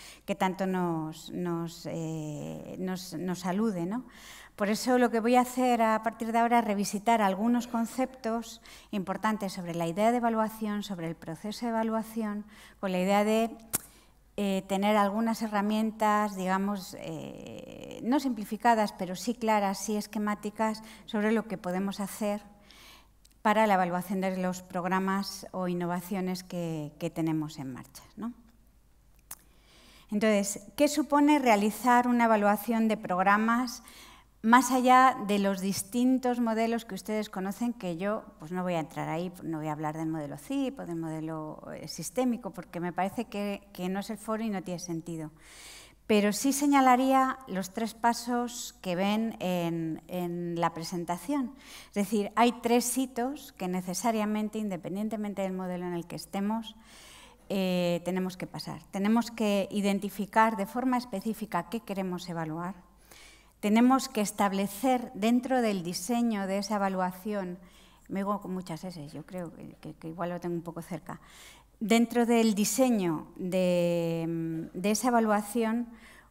alude, ¿no? Por eso lo que voy a hacer a partir de ahora es revisitar algunos conceptos importantes sobre la idea de evaluación, sobre el proceso de evaluación, con la idea de tener algunas herramientas, digamos, no simplificadas, pero sí claras, sí esquemáticas, sobre lo que podemos hacer para la evaluación de los programas o innovaciones que tenemos en marcha, ¿no? Entonces, ¿qué supone realizar una evaluación de programas más allá de los distintos modelos que ustedes conocen, que yo pues no voy a entrar ahí, no voy a hablar del modelo CIP o del modelo sistémico, porque me parece que no es el foro y no tiene sentido? Pero sí señalaría los 3 pasos que ven en la presentación. Es decir, hay 3 hitos que necesariamente, independientemente del modelo en el que estemos, tenemos que pasar. Tenemos que identificar de forma específica qué queremos evaluar. Tenemos que establecer dentro del diseño de esa evaluación, me digo con muchas S, yo creo que igual lo tengo un poco cerca, dentro del diseño de esa evaluación,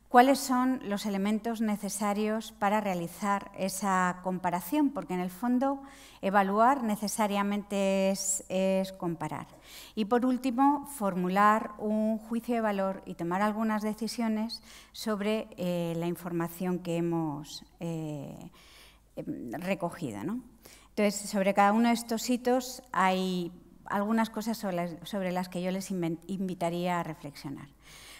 cuáles son los elementos necesarios para realizar esa comparación, porque en el fondo evaluar necesariamente es comparar. Y por último, formular un juicio de valor y tomar algunas decisiones sobre la información que hemos recogido, ¿no? Entonces, sobre cada uno de estos hitos hay algunas cosas sobre las que yo les invitaría a reflexionar.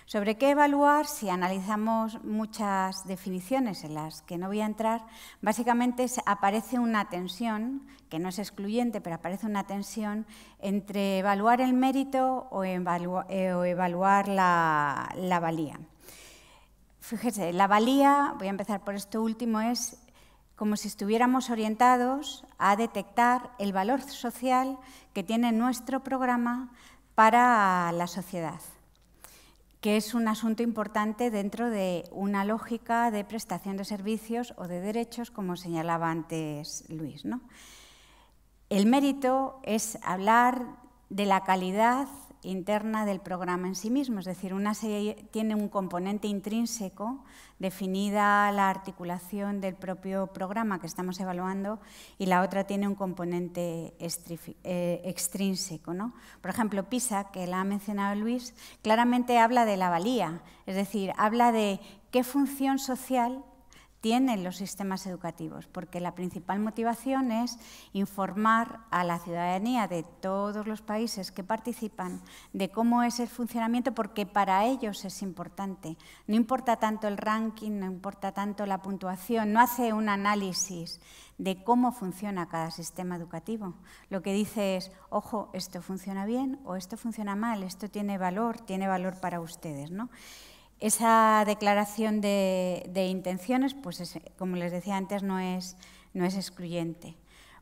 Sobre qué evaluar, si analizamos muchas definiciones en las que no voy a entrar, básicamente aparece una tensión, que no es excluyente, pero aparece una tensión entre evaluar el mérito o evaluar la valía. Fíjese, la valía, voy a empezar por esto último, es como si estuviéramos orientados a detectar el valor social que tiene nuestro programa para la sociedad, que es un asunto importante dentro de una lógica de prestación de servicios o de derechos, como señalaba antes Luis, ¿no? El mérito es hablar de la calidad interna del programa en sí mismo, es decir, una tiene un componente intrínseco, definida la articulación del propio programa que estamos evaluando, y la otra tiene un componente extrínseco, ¿no? Por ejemplo, PISA, que la ha mencionado Luis, claramente habla de la valía, es decir, habla de qué función social tienen los sistemas educativos, porque la principal motivación es informar a la ciudadanía de todos los países que participan de cómo es el funcionamiento, porque para ellos es importante. No importa tanto el ranking, no importa tanto la puntuación, no hace un análisis de cómo funciona cada sistema educativo. Lo que dice es, ojo, esto funciona bien o esto funciona mal, esto tiene valor para ustedes, ¿no? Esa declaración de intenciones, pues como les decía antes, no es excluyente.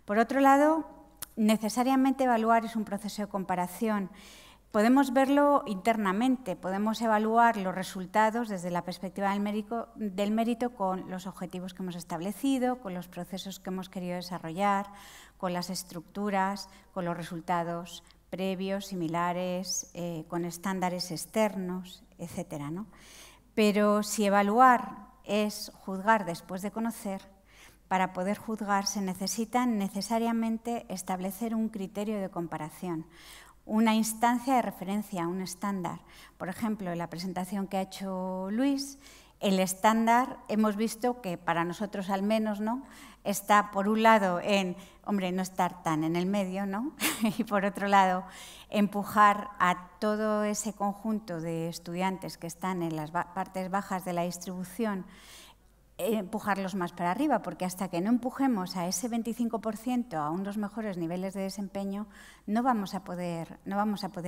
Por otro lado, necesariamente evaluar es un proceso de comparación. Podemos verlo internamente, podemos evaluar los resultados desde la perspectiva del mérito con los objetivos que hemos establecido, con los procesos que hemos querido desarrollar, con las estructuras, con los resultados previos, similares, con estándares externos, etcétera, ¿no? Pero si evaluar es juzgar después de conocer, para poder juzgar se necesita necesariamente establecer un criterio de comparación, una instancia de referencia, un estándar. Por ejemplo, en la presentación que ha hecho Luis, el estándar hemos visto que para nosotros al menos, ¿no?, está por un lado en, hombre, no estar tan en el medio, ¿no? Y por otro lado, empujar a todo ese conjunto de estudiantes que están en las partes bajas de la distribución, empujarlos más para arriba, porque hasta que no empujemos a ese 25% a unos mejores niveles de desempeño, no vamos a poder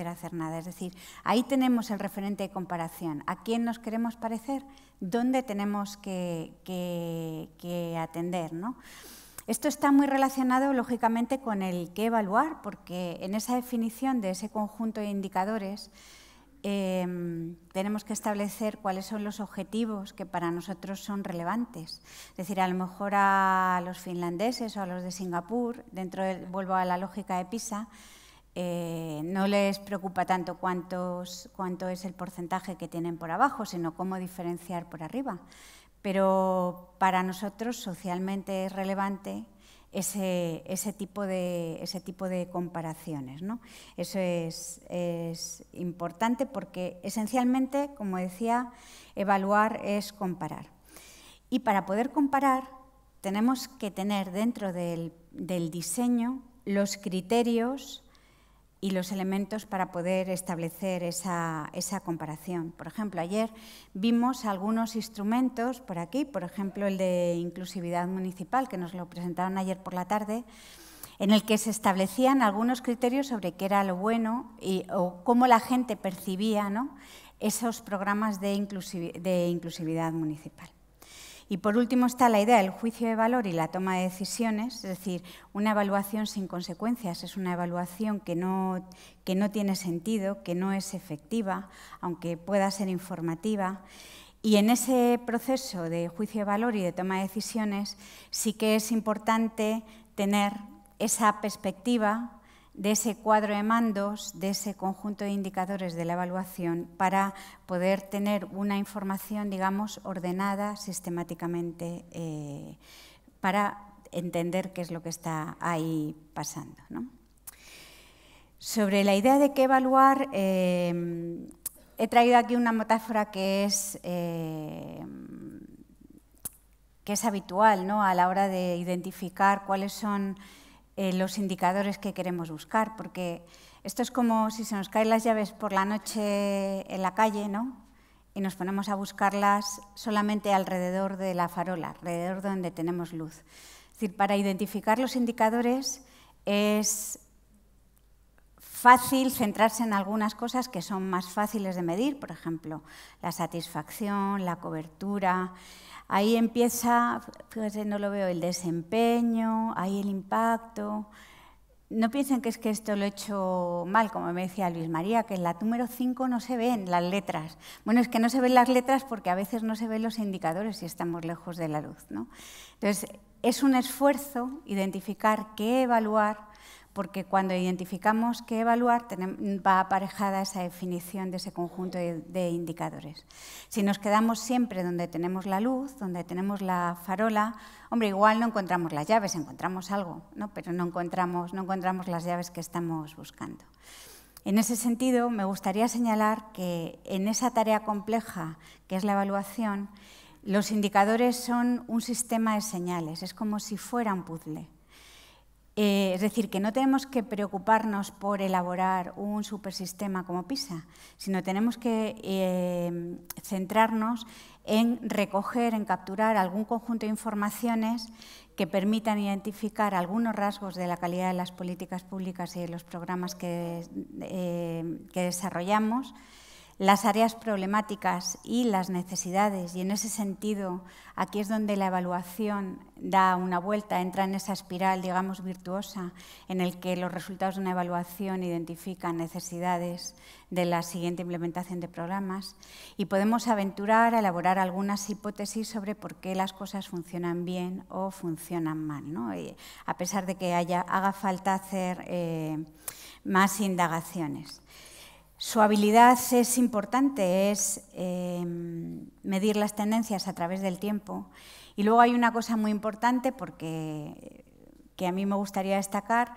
hacer nada. Es decir, ahí tenemos el referente de comparación. ¿A quién nos queremos parecer? ¿Dónde tenemos que atender, ¿no? Esto está muy relacionado, lógicamente, con el qué evaluar, porque en esa definición de ese conjunto de indicadores tenemos que establecer cuáles son los objetivos que para nosotros son relevantes. Es decir, a lo mejor a los finlandeses o a los de Singapur, vuelvo a la lógica de PISA, no les preocupa tanto cuánto es el porcentaje que tienen por abajo, sino cómo diferenciar por arriba. Pero para nosotros socialmente es relevante ese tipo de comparaciones, ¿no? Eso es importante porque esencialmente, como decía, evaluar es comparar. Y para poder comparar tenemos que tener dentro del diseño los criterios y los elementos para poder establecer esa comparación. Por ejemplo, ayer vimos algunos instrumentos por aquí, por ejemplo, el de inclusividad municipal, que nos lo presentaron ayer por la tarde, en el que se establecían algunos criterios sobre qué era lo bueno o cómo la gente percibía, ¿no?, esos programas de inclusividad municipal. Y por último está la idea del juicio de valor y la toma de decisiones, es decir, una evaluación sin consecuencias, es una evaluación que no tiene sentido, que no es efectiva, aunque pueda ser informativa. Y en ese proceso de juicio de valor y de toma de decisiones sí que es importante tener esa perspectiva de ese cuadro de mandos, de ese conjunto de indicadores de la evaluación para poder tener una información, digamos, ordenada sistemáticamente para entender qué es lo que está ahí pasando, ¿no? Sobre la idea de qué evaluar, he traído aquí una metáfora que es habitual, ¿no?, a la hora de identificar cuáles son los indicadores que queremos buscar, porque esto es como si se nos caen las llaves por la noche en la calle, ¿no?, y nos ponemos a buscarlas solamente alrededor de la farola, alrededor de donde tenemos luz. Es decir, para identificar los indicadores es fácil centrarse en algunas cosas que son más fáciles de medir, por ejemplo, la satisfacción, la cobertura. Ahí empieza, fíjense, no lo veo, el desempeño, ahí el impacto. No piensen que es que esto lo he hecho mal, como me decía Luis María, que en la número 5 no se ven las letras. Bueno, es que no se ven las letras porque a veces no se ven los indicadores si estamos lejos de la luz, ¿no? Entonces, es un esfuerzo identificar qué evaluar, porque cuando identificamos qué evaluar va aparejada esa definición de ese conjunto de indicadores. Si nos quedamos siempre donde tenemos la luz, donde tenemos la farola, hombre, igual no encontramos las llaves, encontramos algo, ¿no?, pero no encontramos las llaves que estamos buscando. En ese sentido, me gustaría señalar que en esa tarea compleja que es la evaluación, los indicadores son un sistema de señales, es como si fuera un puzzle. Es decir, que no tenemos que preocuparnos por elaborar un supersistema como PISA, sino tenemos que centrarnos en recoger, en capturar algún conjunto de informaciones que permitan identificar algunos rasgos de la calidad de las políticas públicas y de los programas que desarrollamos, las áreas problemáticas y las necesidades, y en ese sentido aquí es donde la evaluación da una vuelta, entra en esa espiral, digamos, virtuosa, en el que los resultados de una evaluación identifican necesidades de la siguiente implementación de programas y podemos aventurar a elaborar algunas hipótesis sobre por qué las cosas funcionan bien o funcionan mal, ¿no? Y a pesar de que haga falta hacer más indagaciones. Su habilidad es importante, es medir las tendencias a través del tiempo. Y luego hay una cosa muy importante que a mí me gustaría destacar,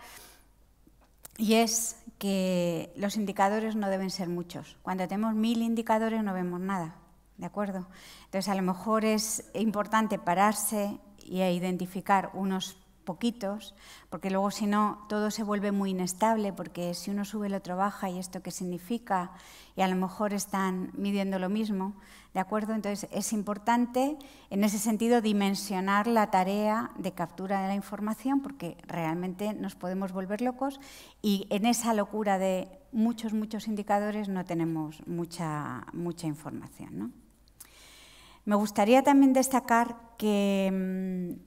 y es que los indicadores no deben ser muchos. Cuando tenemos 1000 indicadores no vemos nada, ¿de acuerdo? Entonces, a lo mejor es importante pararse y identificar unos poquitos, porque luego si no todo se vuelve muy inestable, porque si uno sube el otro baja y esto qué significa, y a lo mejor están midiendo lo mismo, ¿de acuerdo? Entonces es importante en ese sentido dimensionar la tarea de captura de la información, porque realmente nos podemos volver locos y en esa locura de muchos indicadores no tenemos mucha información, ¿no? Me gustaría también destacar que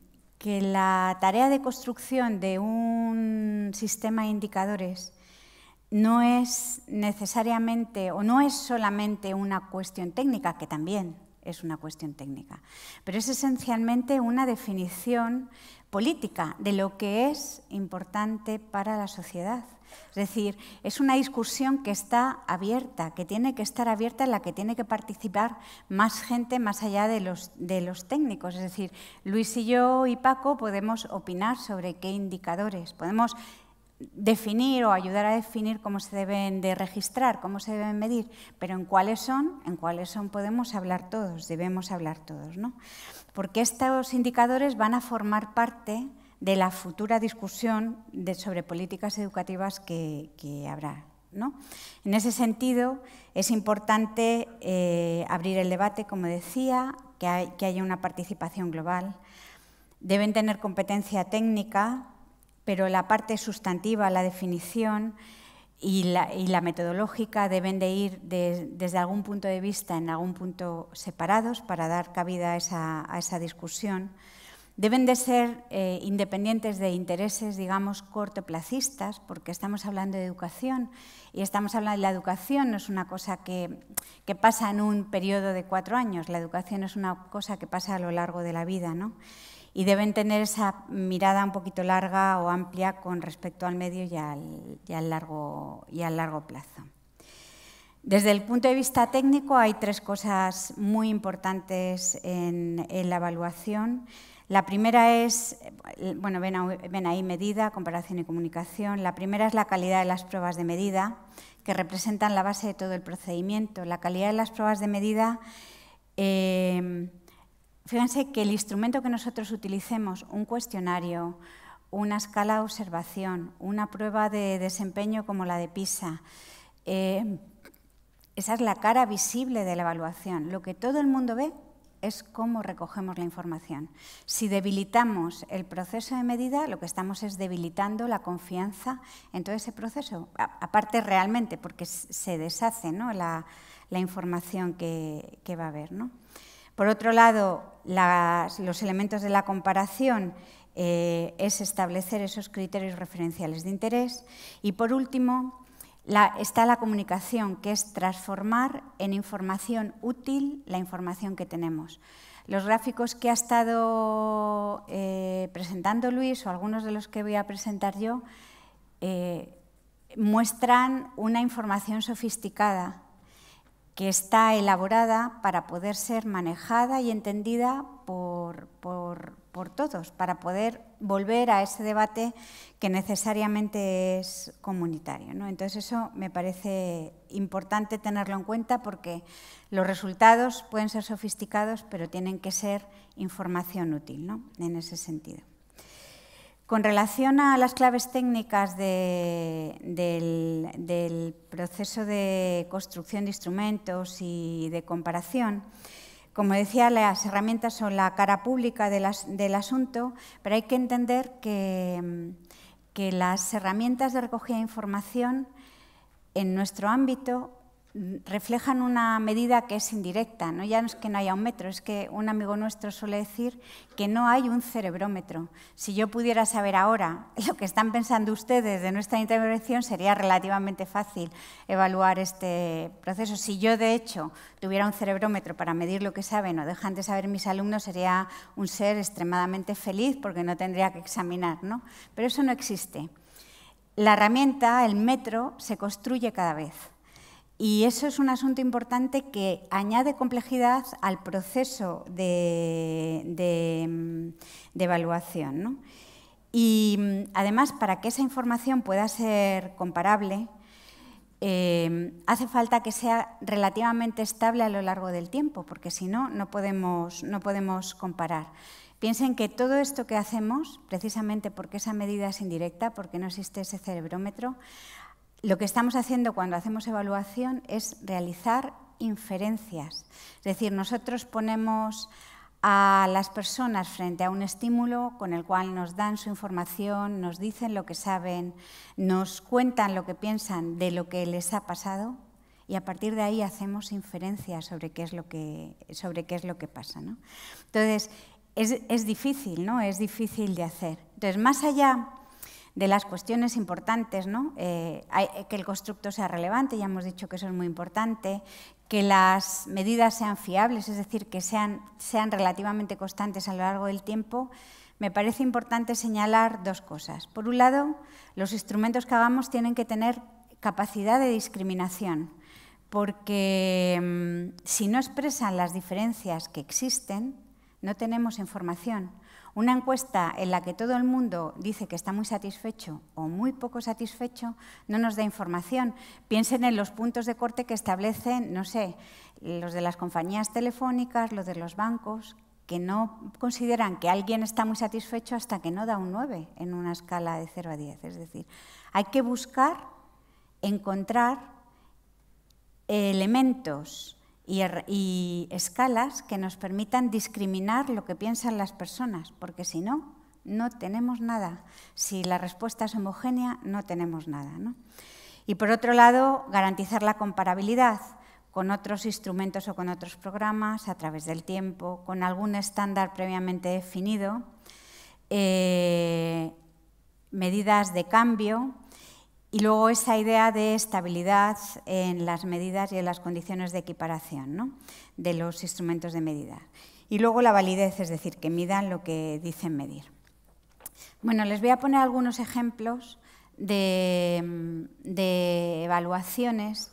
la tarea de construcción de un sistema de indicadores no es necesariamente o no es solamente una cuestión técnica, que también es una cuestión técnica, pero es esencialmente una definición política de lo que es importante para la sociedad. Es decir, es una discusión que está abierta, que tiene que estar abierta, en la que tiene que participar más gente más allá de los técnicos. Es decir, Luis y yo y Paco podemos opinar sobre qué indicadores, podemos definir o ayudar a definir cómo se deben de registrar, cómo se deben medir, pero en cuáles son podemos hablar todos, debemos hablar todos, ¿no? Porque estos indicadores van a formar parte de la futura discusión sobre políticas educativas que habrá, ¿no? En ese sentido, es importante abrir el debate, como decía, que haya una participación global. Deben tener competencia técnica, pero la parte sustantiva, la definición y la metodológica deben de ir desde algún punto de vista, en algún punto separados, para dar cabida a esa discusión. Deben de ser independientes de intereses, digamos, cortoplacistas, porque estamos hablando de educación y estamos hablando de la educación, no es una cosa que pasa en un periodo de 4 años, la educación es una cosa que pasa a lo largo de la vida, ¿no? Y deben tener esa mirada un poquito larga o amplia con respecto al medio y al largo plazo. Desde el punto de vista técnico hay 3 cosas muy importantes en la evaluación. La primera es, bueno, ven ahí medida, comparación y comunicación. La primera es la calidad de las pruebas de medida, que representan la base de todo el procedimiento. La calidad de las pruebas de medida, fíjense que el instrumento que nosotros utilicemos, un cuestionario, una escala de observación, una prueba de desempeño como la de PISA, esa es la cara visible de la evaluación. Lo que todo el mundo ve es cómo recogemos la información. Si debilitamos el proceso de medida, lo que estamos es debilitando la confianza en todo ese proceso. Aparte realmente, porque se deshace, ¿no?, la información que va a haber, ¿no? Por otro lado, los elementos de la comparación es establecer esos criterios referenciales de interés. Y por último, está la comunicación, que es transformar en información útil la información que tenemos. Los gráficos que ha estado presentando Luis, o algunos de los que voy a presentar yo, muestran una información sofisticada que está elaborada para poder ser manejada y entendida por todos, para poder volver a ese debate que necesariamente es comunitario, ¿no? Entonces, eso me parece importante tenerlo en cuenta, porque los resultados pueden ser sofisticados, pero tienen que ser información útil, ¿no?, en ese sentido. Con relación a las claves técnicas del proceso de construcción de instrumentos y de comparación, como decía, las herramientas son la cara pública del asunto, pero hay que entender que las herramientas de recogida de información en nuestro ámbito reflejan una medida que es indirecta, ¿no? Ya no es que no haya un metro, es que un amigo nuestro suele decir que no hay un cerebrómetro. Si yo pudiera saber ahora lo que están pensando ustedes de nuestra intervención, sería relativamente fácil evaluar este proceso. Si yo, de hecho, tuviera un cerebrómetro para medir lo que saben o dejan de saber mis alumnos, sería un ser extremadamente feliz, porque no tendría que examinar, ¿no? Pero eso no existe. La herramienta, el metro, se construye cada vez. Y eso es un asunto importante que añade complejidad al proceso de evaluación, ¿no? Y además, para que esa información pueda ser comparable, hace falta que sea relativamente estable a lo largo del tiempo, porque si no, no podemos comparar. Piensen que todo esto que hacemos, precisamente porque esa medida es indirecta, porque no existe ese cerebrómetro, lo que estamos haciendo cuando hacemos evaluación es realizar inferencias. Es decir, nosotros ponemos a las personas frente a un estímulo con el cual nos dan su información, nos dicen lo que saben, nos cuentan lo que piensan de lo que les ha pasado, y a partir de ahí hacemos inferencias sobre qué es lo que pasa, ¿no? Entonces, es difícil, ¿no? Es difícil de hacer. Entonces, más allá de las cuestiones importantes, ¿no? Que el constructo sea relevante, ya hemos dicho que eso es muy importante, que las medidas sean fiables, es decir, que sean relativamente constantes a lo largo del tiempo. Me parece importante señalar dos cosas. Por un lado, los instrumentos que hagamos tienen que tener capacidad de discriminación, porque si no expresan las diferencias que existen, no tenemos información. Una encuesta en la que todo el mundo dice que está muy satisfecho o muy poco satisfecho no nos da información. Piensen en los puntos de corte que establecen, no sé, los de las compañías telefónicas, los de los bancos, que no consideran que alguien está muy satisfecho hasta que no da un 9 en una escala de 0 a 10. Es decir, hay que buscar, encontrar elementos y escalas que nos permitan discriminar lo que piensan las personas, porque si no, no tenemos nada. Si la respuesta es homogénea, no tenemos nada, ¿no? Y por otro lado, garantizar la comparabilidad con otros instrumentos o con otros programas a través del tiempo, con algún estándar previamente definido, medidas de cambio y luego esa idea de estabilidad en las medidas y en las condiciones de equiparación, ¿no?, de los instrumentos de medida. Y luego la validez, es decir, que midan lo que dicen medir. Bueno, les voy a poner algunos ejemplos de evaluaciones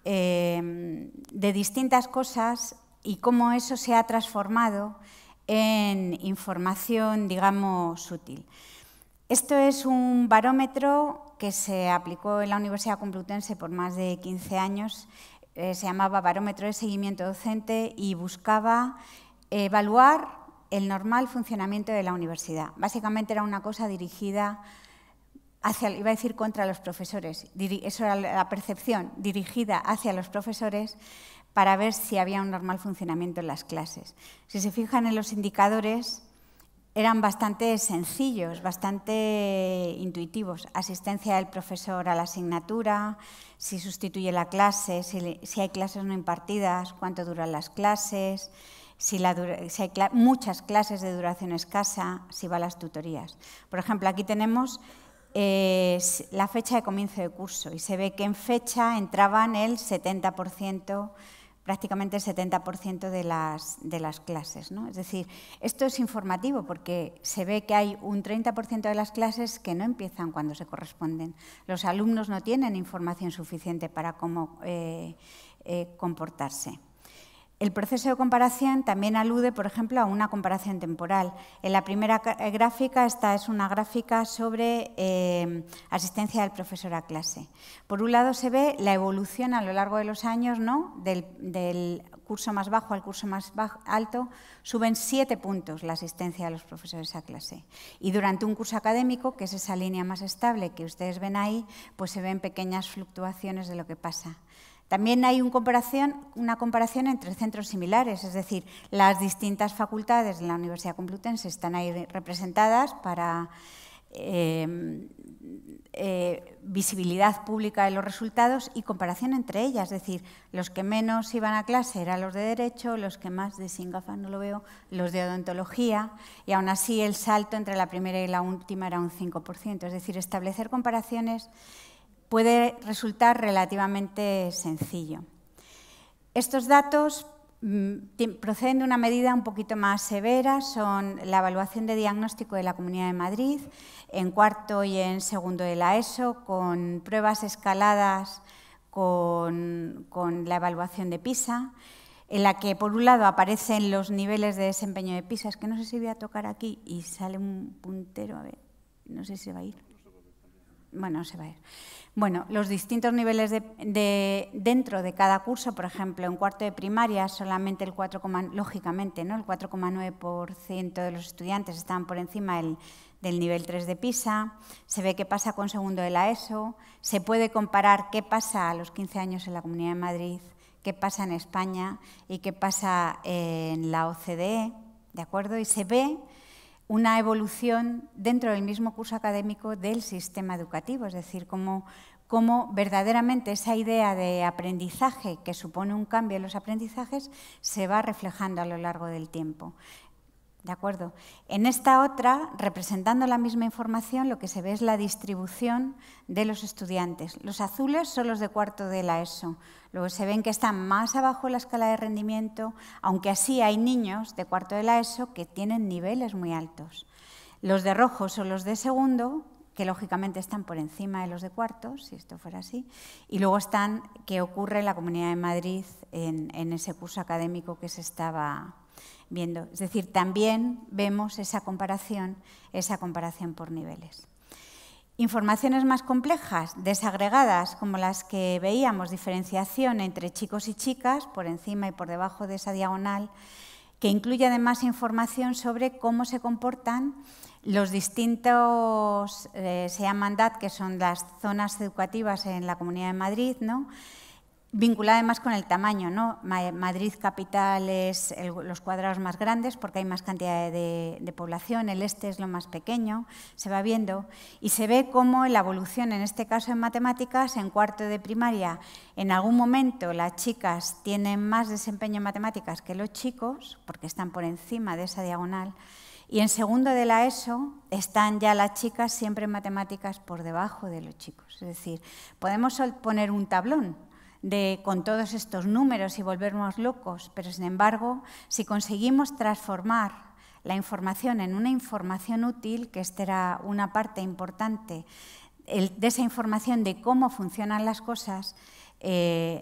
de distintas cosas y cómo eso se ha transformado en información, digamos, útil. Esto es un barómetro que se aplicó en la Universidad Complutense por más de 15 años. Se llamaba Barómetro de Seguimiento Docente y buscaba evaluar el normal funcionamiento de la universidad. Básicamente era una cosa dirigida hacia, iba a decir contra los profesores, eso era la percepción, dirigida hacia los profesores para ver si había un normal funcionamiento en las clases. Si se fijan en los indicadores, eran bastante sencillos, bastante intuitivos. Asistencia del profesor a la asignatura, si sustituye la clase, si hay clases no impartidas, cuánto duran las clases, si hay muchas clases de duración escasa, si va a las tutorías. Por ejemplo, aquí tenemos la fecha de comienzo de curso y se ve que en fecha entraban el 70%, prácticamente el 70% de las clases, ¿no? Es decir, esto es informativo porque se ve que hay un 30% de las clases que no empiezan cuando se corresponden. Los alumnos no tienen información suficiente para cómo comportarse. El proceso de comparación también alude, por ejemplo, a una comparación temporal. En la primera gráfica, esta es una gráfica sobre asistencia del profesor a clase. Por un lado se ve la evolución a lo largo de los años, ¿no?, del curso más bajo al curso más alto, suben 7 puntos la asistencia de los profesores a clase. Y durante un curso académico, que es esa línea más estable que ustedes ven ahí, pues se ven pequeñas fluctuaciones de lo que pasa. También hay una comparación entre centros similares, es decir, las distintas facultades de la Universidad Complutense están ahí representadas para visibilidad pública de los resultados y comparación entre ellas, es decir, los que menos iban a clase eran los de Derecho, los que más, de sin gafas no lo veo, los de Odontología, y aún así el salto entre la primera y la última era un 5%, es decir, establecer comparaciones puede resultar relativamente sencillo. Estos datos proceden de una medida un poquito más severa, son la evaluación de diagnóstico de la Comunidad de Madrid, en cuarto y en segundo de la ESO, con pruebas escaladas con la evaluación de PISA, en la que por un lado aparecen los niveles de desempeño de PISA, es que no sé si voy a tocar aquí y sale un puntero, a ver, no sé si se va a ir. Bueno, no se va a ir. Bueno, los distintos niveles dentro de cada curso, por ejemplo, en cuarto de primaria solamente el 4,9% de los estudiantes estaban por encima del nivel 3 de PISA. Se ve qué pasa con segundo de la ESO. Se puede comparar qué pasa a los 15 años en la Comunidad de Madrid, qué pasa en España y qué pasa en la OCDE, ¿de acuerdo? Y se ve una evolución dentro del mismo curso académico del sistema educativo, es decir, cómo verdaderamente esa idea de aprendizaje que supone un cambio en los aprendizajes se va reflejando a lo largo del tiempo. ¿De acuerdo? En esta otra, representando la misma información, lo que se ve es la distribución de los estudiantes. Los azules son los de cuarto de la ESO. Luego se ven que están más abajo en la escala de rendimiento, aunque así hay niños de cuarto de la ESO que tienen niveles muy altos. Los de rojo son los de segundo, que lógicamente están por encima de los de cuarto, si esto fuera así, y luego están, que ocurre en la Comunidad de Madrid en ese curso académico que se estaba viendo. Es decir, también vemos esa comparación por niveles. Informaciones más complejas, desagregadas, como las que veíamos, diferenciación entre chicos y chicas, por encima y por debajo de esa diagonal, que incluye además información sobre cómo se comportan los distintos, se llaman DAT, que son las zonas educativas en la Comunidad de Madrid, ¿no? Vinculada además con el tamaño, ¿no? Madrid capital es los cuadrados más grandes porque hay más cantidad de población, el este es lo más pequeño, se va viendo y se ve cómo la evolución, en este caso en matemáticas, en cuarto de primaria, en algún momento las chicas tienen más desempeño en matemáticas que los chicos, porque están por encima de esa diagonal, y en segundo de la ESO están ya las chicas siempre en matemáticas por debajo de los chicos. Es decir, podemos poner un tablón con todos estos números y volvernos locos, pero sin embargo, si conseguimos transformar la información en una información útil, que esta era una parte importante de esa información de cómo funcionan las cosas,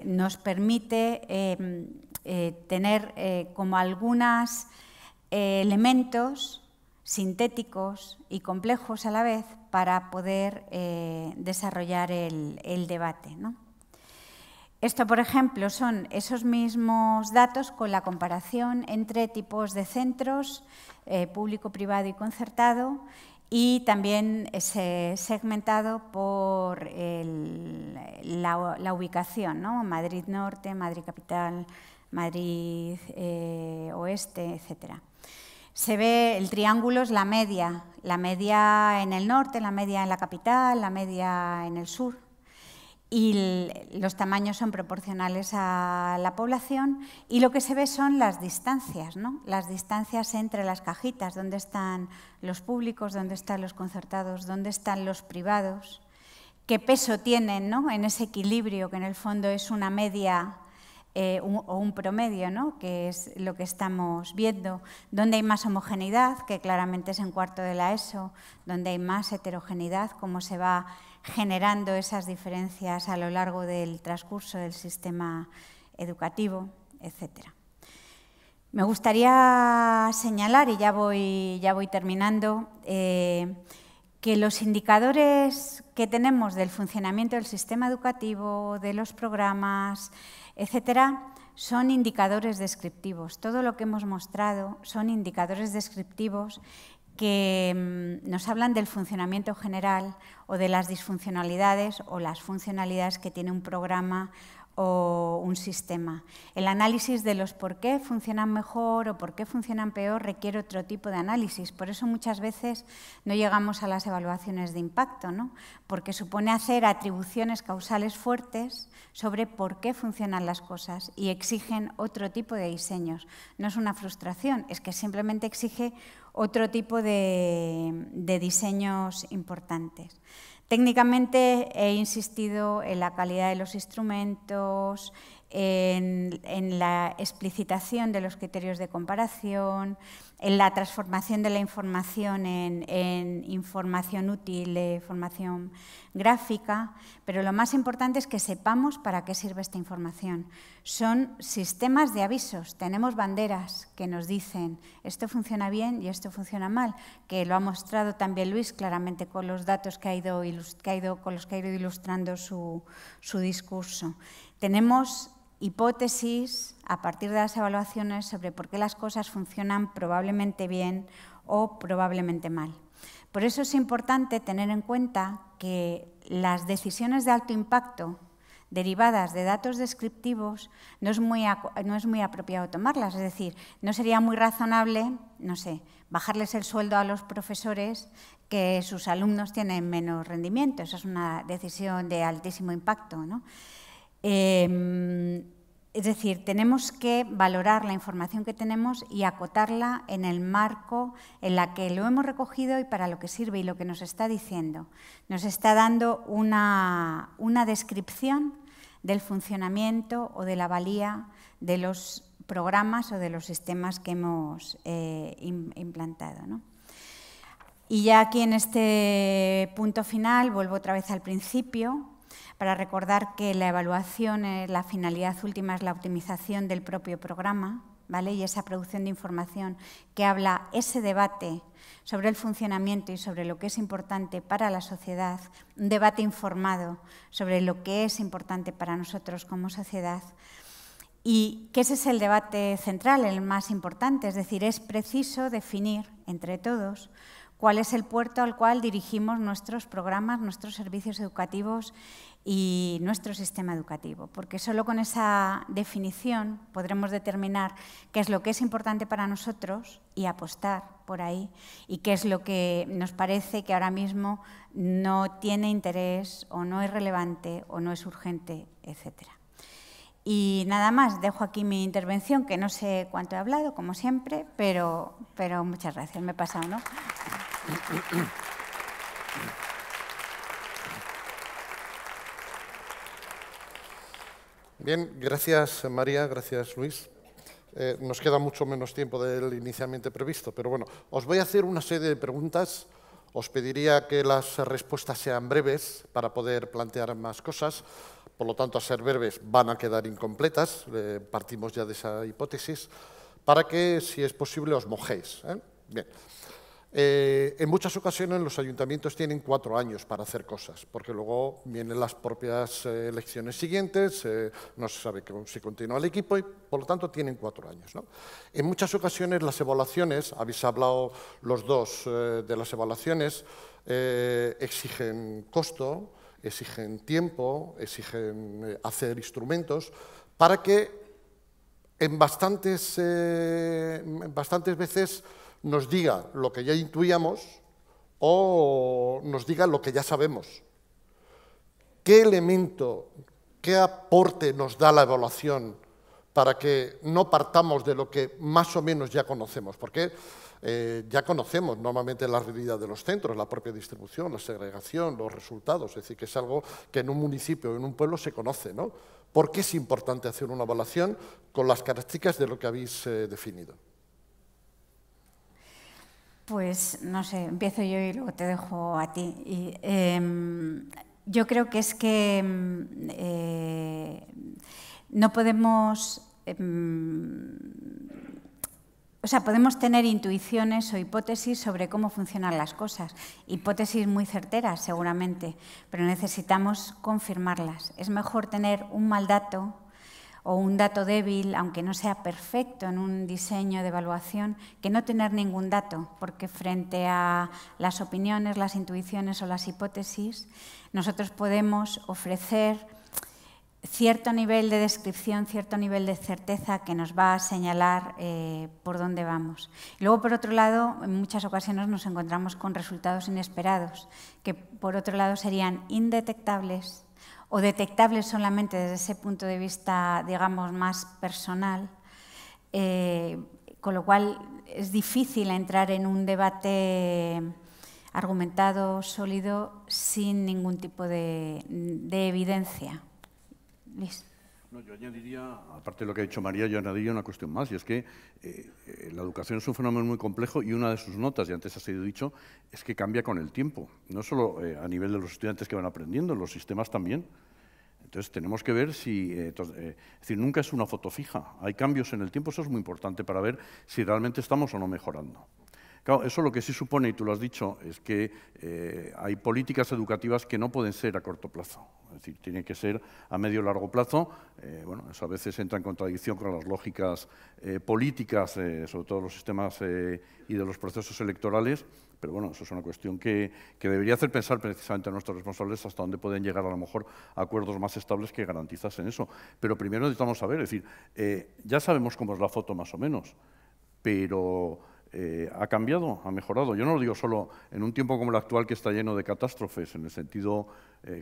nos permite tener como algunos elementos sintéticos y complejos a la vez para poder desarrollar el debate, ¿no? Esto, por ejemplo, son esos mismos datos con la comparación entre tipos de centros, público, privado y concertado, y también segmentado por la ubicación, ¿no? Madrid Norte, Madrid Capital, Madrid Oeste, etc. Se ve, el triángulo es la media en el norte, la media en la capital, la media en el sur. Y los tamaños son proporcionales a la población y lo que se ve son las distancias, ¿no? Las distancias entre las cajitas, dónde están los públicos, dónde están los concertados, dónde están los privados, qué peso tienen, ¿no? En ese equilibrio que en el fondo es una media o un promedio, ¿no? Que es lo que estamos viendo, dónde hay más homogeneidad, que claramente es en cuarto de la ESO, donde hay más heterogeneidad, cómo se va generando esas diferencias a lo largo del transcurso del sistema educativo, etc. Me gustaría señalar, y ya voy terminando, que los indicadores que tenemos del funcionamiento del sistema educativo, de los programas, etcétera, son indicadores descriptivos. Todo lo que hemos mostrado son indicadores descriptivos que nos hablan del funcionamiento general o de las disfuncionalidades o las funcionalidades que tiene un programa o un sistema. El análisis de los por qué funcionan mejor o por qué funcionan peor requiere otro tipo de análisis. Por eso muchas veces no llegamos a las evaluaciones de impacto, ¿no? Porque supone hacer atribuciones causales fuertes sobre por qué funcionan las cosas y exigen otro tipo de diseños. No es una frustración, es que simplemente exige otro tipo de diseños importantes. Técnicamente he insistido en la calidad de los instrumentos, en la explicitación de los criterios de comparación, en la transformación de la información en información útil, información gráfica, pero lo más importante es que sepamos para qué sirve esta información. Son sistemas de avisos, tenemos banderas que nos dicen esto funciona bien y esto funciona mal, que lo ha mostrado también Luis claramente con los datos con los que ha ido ilustrando su discurso. Tenemos hipótesis a partir de las evaluaciones sobre por qué las cosas funcionan probablemente bien o probablemente mal. Por eso es importante tener en cuenta que las decisiones de alto impacto derivadas de datos descriptivos no es muy apropiado tomarlas. Es decir, no sería muy razonable, no sé, bajarles el sueldo a los profesores que sus alumnos tienen menos rendimiento. Esa es una decisión de altísimo impacto, ¿no? Es decir, tenemos que valorar la información que tenemos y acotarla en el marco en la que lo hemos recogido y para lo que sirve y lo que nos está diciendo. Nos está dando una descripción del funcionamiento o de la valía de los programas o de los sistemas que hemos implantado, ¿no? Y ya aquí en este punto final vuelvo otra vez al principio, para recordar que la evaluación, la finalidad última es la optimización del propio programa, ¿vale? Y esa producción de información que habla ese debate sobre el funcionamiento y sobre lo que es importante para la sociedad, un debate informado sobre lo que es importante para nosotros como sociedad, y que ese es el debate central, el más importante, es decir, es preciso definir entre todos cuál es el puerto al cual dirigimos nuestros programas, nuestros servicios educativos y nuestro sistema educativo, porque solo con esa definición podremos determinar qué es lo que es importante para nosotros y apostar por ahí, y qué es lo que nos parece que ahora mismo no tiene interés o no es relevante o no es urgente, etcétera. Y nada más, dejo aquí mi intervención, que no sé cuánto he hablado, como siempre, pero muchas gracias, me he pasado, ¿no? Bien, gracias María, gracias Luis. Nos queda mucho menos tiempo del inicialmente previsto, pero bueno, os voy a hacer una serie de preguntas. Os pediría que las respuestas sean breves para poder plantear más cosas. Por lo tanto, a ser breves van a quedar incompletas, partimos ya de esa hipótesis, para que, si es posible, os mojéis. Bien. En muchas ocasiones los ayuntamientos tienen 4 años para hacer cosas, porque luego vienen las propias elecciones siguientes, no se sabe si continúa el equipo y, por lo tanto, tienen 4 años, ¿no? En muchas ocasiones las evaluaciones, habéis hablado los dos de las evaluaciones, exigen costo, exigen tiempo, exigen hacer instrumentos para que en bastantes veces nos diga lo que ya intuíamos o nos diga lo que ya sabemos. ¿Qué elemento, qué aporte nos da la evaluación para que no partamos de lo que más o menos ya conocemos? Porque ya conocemos normalmente la realidad de los centros, la propia distribución, la segregación, los resultados, es decir, que es algo que en un municipio o en un pueblo se conoce, ¿no? ¿Por qué es importante hacer una evaluación con las características de lo que habéis definido? Pues no sé, empiezo yo y luego te dejo a ti. Yo creo que es que no podemos, podemos tener intuiciones o hipótesis sobre cómo funcionan las cosas, hipótesis muy certeras seguramente, pero necesitamos confirmarlas. Es mejor tener un mal dato o un dato débil, aunque no sea perfecto en un diseño de evaluación, que no tener ningún dato, porque frente a las opiniones, las intuiciones o las hipótesis, nosotros podemos ofrecer cierto nivel de descripción, cierto nivel de certeza que nos va a señalar por dónde vamos. Y luego, por otro lado, en muchas ocasiones nos encontramos con resultados inesperados, que por otro lado serían indetectables o detectables solamente desde ese punto de vista, digamos, más personal, con lo cual es difícil entrar en un debate argumentado, sólido, sin ningún tipo de evidencia. Luis. No, yo añadiría, aparte de lo que ha dicho María, yo añadiría una cuestión más, y es que la educación es un fenómeno muy complejo y una de sus notas, y antes ha sido dicho, es que cambia con el tiempo, no solo a nivel de los estudiantes que van aprendiendo, los sistemas también. Entonces, tenemos que ver si, es decir, nunca es una foto fija, hay cambios en el tiempo, eso es muy importante para ver si realmente estamos o no mejorando. Claro, eso lo que sí supone, y tú lo has dicho, es que hay políticas educativas que no pueden ser a corto plazo. Es decir, tienen que ser a medio y largo plazo. Bueno, eso a veces entra en contradicción con las lógicas políticas, sobre todo los sistemas y de los procesos electorales, pero bueno, eso es una cuestión que debería hacer pensar precisamente a nuestros responsables hasta dónde pueden llegar a lo mejor a acuerdos más estables que garantizasen eso. Pero primero necesitamos saber, es decir, ya sabemos cómo es la foto más o menos, pero ha cambiado, ha mejorado. Yo no lo digo solo en un tiempo como el actual que está lleno de catástrofes, en el sentido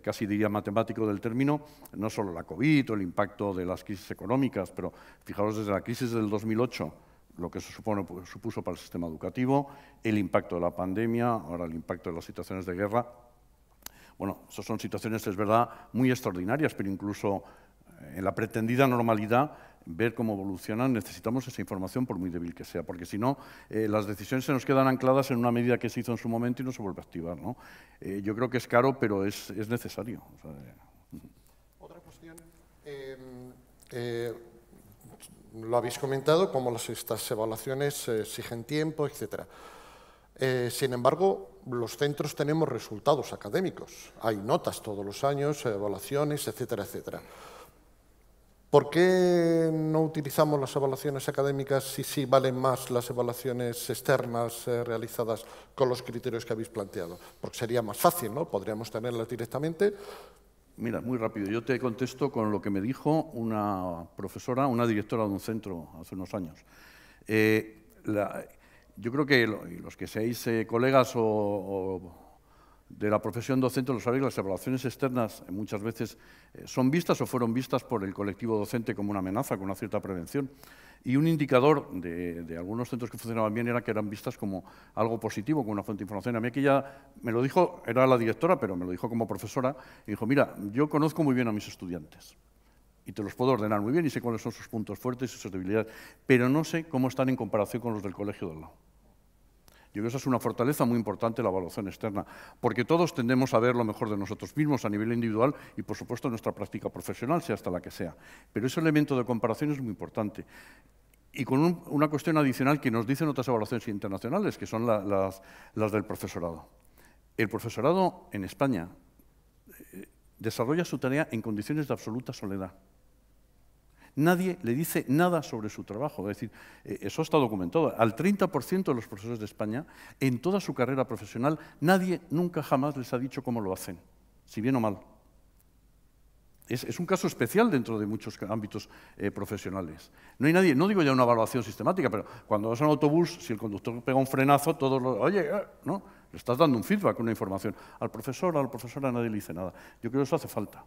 casi diría matemático del término, no solo la COVID o el impacto de las crisis económicas, pero fijaros desde la crisis del 2008, lo que eso supuso para el sistema educativo, el impacto de la pandemia, ahora el impacto de las situaciones de guerra. Bueno, esas son situaciones, es verdad, muy extraordinarias, pero incluso en la pretendida normalidad, ver cómo evolucionan, necesitamos esa información por muy débil que sea, porque si no, las decisiones se nos quedan ancladas en una medida que se hizo en su momento y no se vuelve a activar, ¿no? Yo creo que es caro, pero es necesario. O sea, Otra cuestión, lo habéis comentado, cómo estas evaluaciones exigen tiempo, etcétera. Sin embargo, los centros tenemos resultados académicos. Hay notas todos los años, evaluaciones, etcétera, etcétera. ¿Por qué no utilizamos las evaluaciones académicas si sí valen más las evaluaciones externas realizadas con los criterios que habéis planteado? Porque sería más fácil, ¿no? Podríamos tenerlas directamente. Mira, muy rápido. Yo te contesto con lo que me dijo una profesora, una directora de un centro hace unos años. Yo creo que los que seáis colegas o de la profesión docente, lo sabéis, las evaluaciones externas muchas veces son vistas o fueron vistas por el colectivo docente como una amenaza, con una cierta prevención. Y un indicador de algunos centros que funcionaban bien era que eran vistas como algo positivo, como una fuente de información. A mí que ya me lo dijo, era la directora, pero me lo dijo como profesora, y dijo, mira, yo conozco muy bien a mis estudiantes y te los puedo ordenar muy bien y sé cuáles son sus puntos fuertes y sus debilidades, pero no sé cómo están en comparación con los del colegio del lado. Yo creo que esa es una fortaleza muy importante, la evaluación externa, porque todos tendemos a ver lo mejor de nosotros mismos a nivel individual y, por supuesto, nuestra práctica profesional, sea hasta la que sea. Pero ese elemento de comparación es muy importante. Y con una cuestión adicional que nos dicen otras evaluaciones internacionales, que son las del profesorado. El profesorado en España desarrolla su tarea en condiciones de absoluta soledad. Nadie le dice nada sobre su trabajo. Es decir, eso está documentado. Al 30% de los profesores de España, en toda su carrera profesional, nadie nunca jamás les ha dicho cómo lo hacen, si bien o mal. Es un caso especial dentro de muchos ámbitos profesionales. No hay nadie, no digo ya una evaluación sistemática, pero cuando vas en un autobús, si el conductor pega un frenazo, todos lo... Oye, ¿no? Le estás dando un feedback, una información. Al profesor, a la profesora nadie le dice nada. Yo creo que eso hace falta.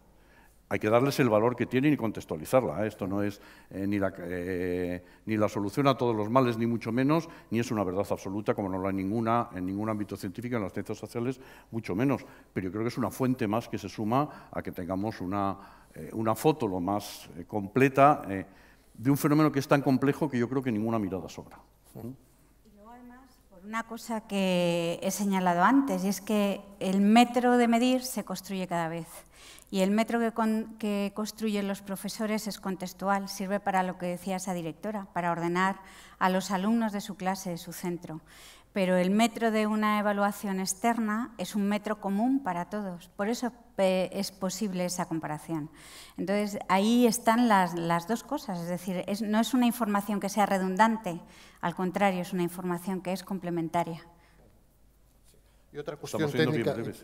Hay que darles el valor que tienen y contextualizarla. Esto no es ni la solución a todos los males, ni mucho menos, ni es una verdad absoluta, como no lo hay en ningún ámbito científico, en las ciencias sociales, mucho menos. Pero yo creo que es una fuente más que se suma a que tengamos una foto lo más completa de un fenómeno que es tan complejo que yo creo que ninguna mirada sobra. Y luego, además, por una cosa que he señalado antes, y es que el metro de medir se construye cada vez. Y el metro que construyen los profesores es contextual, sirve para lo que decía esa directora, para ordenar a los alumnos de su clase, de su centro. Pero el metro de una evaluación externa es un metro común para todos, por eso es posible esa comparación. Entonces, ahí están las dos cosas, es decir, no es una información que sea redundante, al contrario, es una información que es complementaria. Y otra cuestión Bien técnica. breves,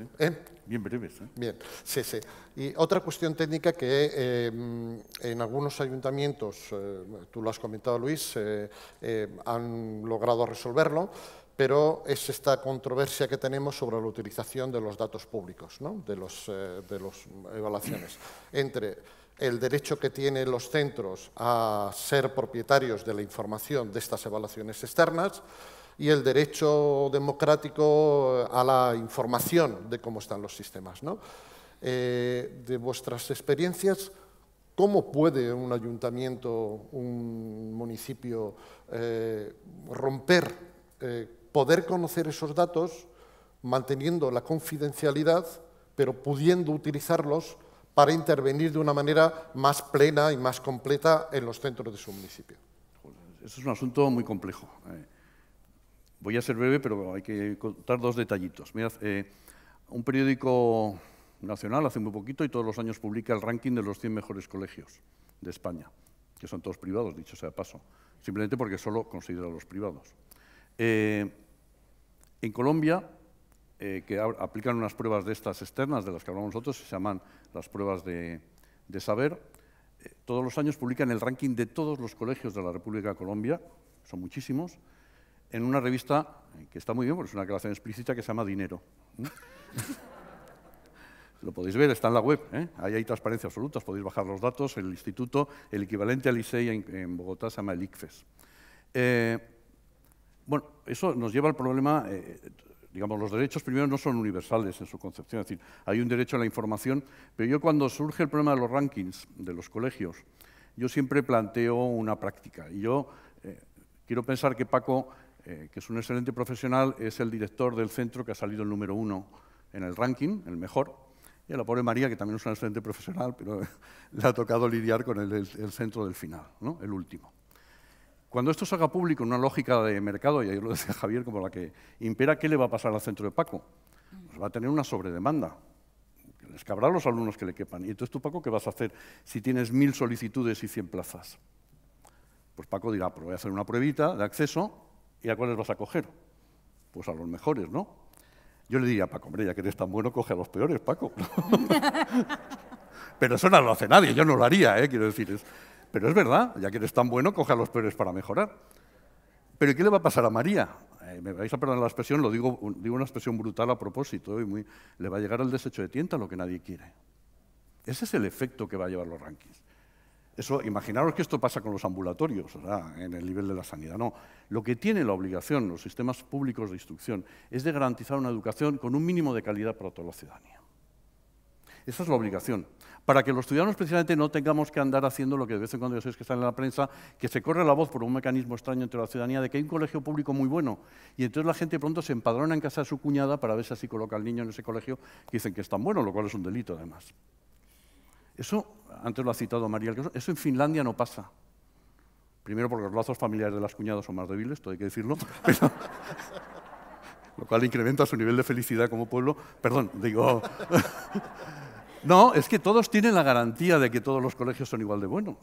Bien breves. Bien, sí, sí. Y otra cuestión técnica que en algunos ayuntamientos, tú lo has comentado, Luis, han logrado resolverlo, pero es esta controversia que tenemos sobre la utilización de los datos públicos, ¿no? de las evaluaciones, entre el derecho que tienen los centros a ser propietarios de la información de estas evaluaciones externas y el derecho democrático a la información de cómo están los sistemas, ¿no? De vuestras experiencias, ¿cómo puede un ayuntamiento, un municipio romper, poder conocer esos datos manteniendo la confidencialidad, pero pudiendo utilizarlos para intervenir de una manera más plena y más completa en los centros de su municipio? Eso es un asunto muy complejo. Voy a ser breve, pero hay que contar dos detallitos. Mirad, un periódico nacional hace muy poquito y todos los años publica el ranking de los 100 mejores colegios de España, que son todos privados, dicho sea de paso, simplemente porque solo considera a los privados. En Colombia, que aplican unas pruebas de estas externas, de las que hablamos nosotros, se llaman las pruebas de saber, todos los años publican el ranking de todos los colegios de la República de Colombia, son muchísimos, en una revista que está muy bien, porque es una creación explícita que se llama Dinero. Lo podéis ver, está en la web, ahí hay transparencia absoluta, os podéis bajar los datos, el instituto, el equivalente al ISEI en Bogotá se llama el ICFES. Bueno, eso nos lleva al problema, digamos, los derechos primero no son universales en su concepción, es decir, hay un derecho a la información, pero yo cuando surge el problema de los rankings de los colegios, yo siempre planteo una práctica, y yo quiero pensar que Paco, que es un excelente profesional, es el director del centro que ha salido el número 1 en el ranking, el mejor. Y a la pobre María, que también es una excelente profesional, pero le ha tocado lidiar con el centro del final, ¿no? El último. Cuando esto se haga público en una lógica de mercado, y ahí lo decía Javier, como la que impera, ¿qué le va a pasar al centro de Paco? Pues va a tener una sobredemanda. Les cabrá a los alumnos que le quepan. Y entonces tú, Paco, ¿qué vas a hacer si tienes 1000 solicitudes y 100 plazas? Pues Paco dirá, pues voy a hacer una pruebita de acceso, ¿y a cuáles vas a coger? Pues a los mejores, ¿no? Yo le diría a Paco, hombre, ya que eres tan bueno, coge a los peores, Paco. Pero eso no lo hace nadie, yo no lo haría, quiero decir. Pero es verdad, ya que eres tan bueno, coge a los peores para mejorar. ¿Pero qué le va a pasar a María? Me vais a perdonar la expresión, digo una expresión brutal a propósito, le va a llegar el desecho de tienta, lo que nadie quiere. Ese es el efecto que va a llevar los rankings. Eso, imaginaros que esto pasa con los ambulatorios, ¿verdad? En el nivel de la sanidad. No, lo que tiene la obligación los sistemas públicos de instrucción es de garantizar una educación con un mínimo de calidad para toda la ciudadanía. Esa es la obligación. Para que los ciudadanos precisamente no tengamos que andar haciendo lo que de vez en cuando ya sabéis que está en la prensa, que se corre la voz por un mecanismo extraño entre la ciudadanía de que hay un colegio público muy bueno y entonces la gente pronto se empadrona en casa de su cuñada para ver si así coloca al niño en ese colegio que dicen que es tan bueno, lo cual es un delito además. Eso, antes lo ha citado María, eso en Finlandia no pasa. Primero porque los lazos familiares de las cuñadas son más débiles, todo hay que decirlo, pero, lo cual incrementa su nivel de felicidad como pueblo. Perdón, digo... No, es que todos tienen la garantía de que todos los colegios son igual de buenos.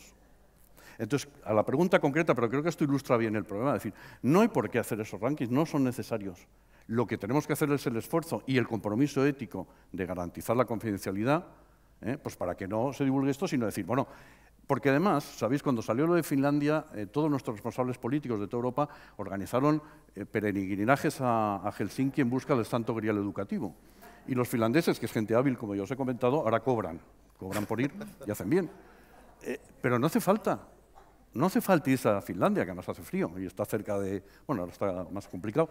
Entonces, a la pregunta concreta, pero creo que esto ilustra bien el problema, es decir, no hay por qué hacer esos rankings, no son necesarios. Lo que tenemos que hacer es el esfuerzo y el compromiso ético de garantizar la confidencialidad, pues para que no se divulgue esto, sino decir, bueno, porque además, sabéis, cuando salió lo de Finlandia, todos nuestros responsables políticos de toda Europa organizaron peregrinajes a Helsinki en busca del santo grial educativo. Y los finlandeses, que es gente hábil, como ya os he comentado, ahora cobran por ir y hacen bien. Pero no hace falta irse a Finlandia, que además hace frío y está cerca de... Bueno, ahora está más complicado.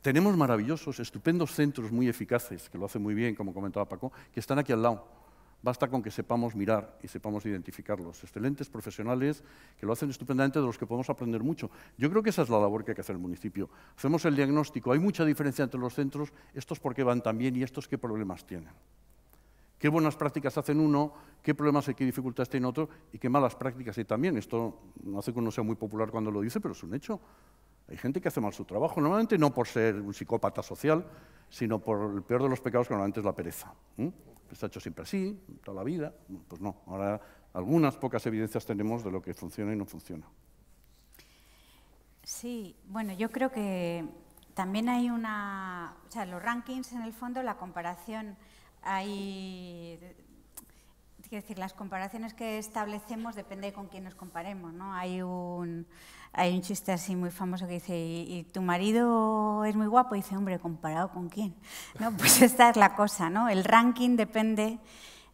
Tenemos maravillosos, estupendos centros muy eficaces, que lo hacen muy bien, como comentaba Paco, que están aquí al lado. Basta con que sepamos mirar y sepamos identificarlos. Excelentes profesionales que lo hacen estupendamente, de los que podemos aprender mucho. Yo creo que esa es la labor que hay que hacer el municipio. Hacemos el diagnóstico, hay mucha diferencia entre los centros, estos por qué van tan bien y estos qué problemas tienen. Qué buenas prácticas hacen uno, qué problemas y qué dificultades tiene otro y qué malas prácticas hay también. Esto no hace que uno sea muy popular cuando lo dice, pero es un hecho. Hay gente que hace mal su trabajo, normalmente no por ser un psicópata social, sino por el peor de los pecados, que normalmente es la pereza. Está hecho siempre así, toda la vida. Pues no, ahora algunas pocas evidencias tenemos de lo que funciona y no funciona. Sí, bueno, yo creo que también hay una... O sea, los rankings, en el fondo, la comparación, hay... Quiero decir, las comparaciones que establecemos depende de con quién nos comparemos, ¿no? Hay un chiste así muy famoso que dice, ¿y tu marido es muy guapo? Y dice, hombre, ¿comparado con quién? ¿No? Pues esta es la cosa, ¿no? El ranking depende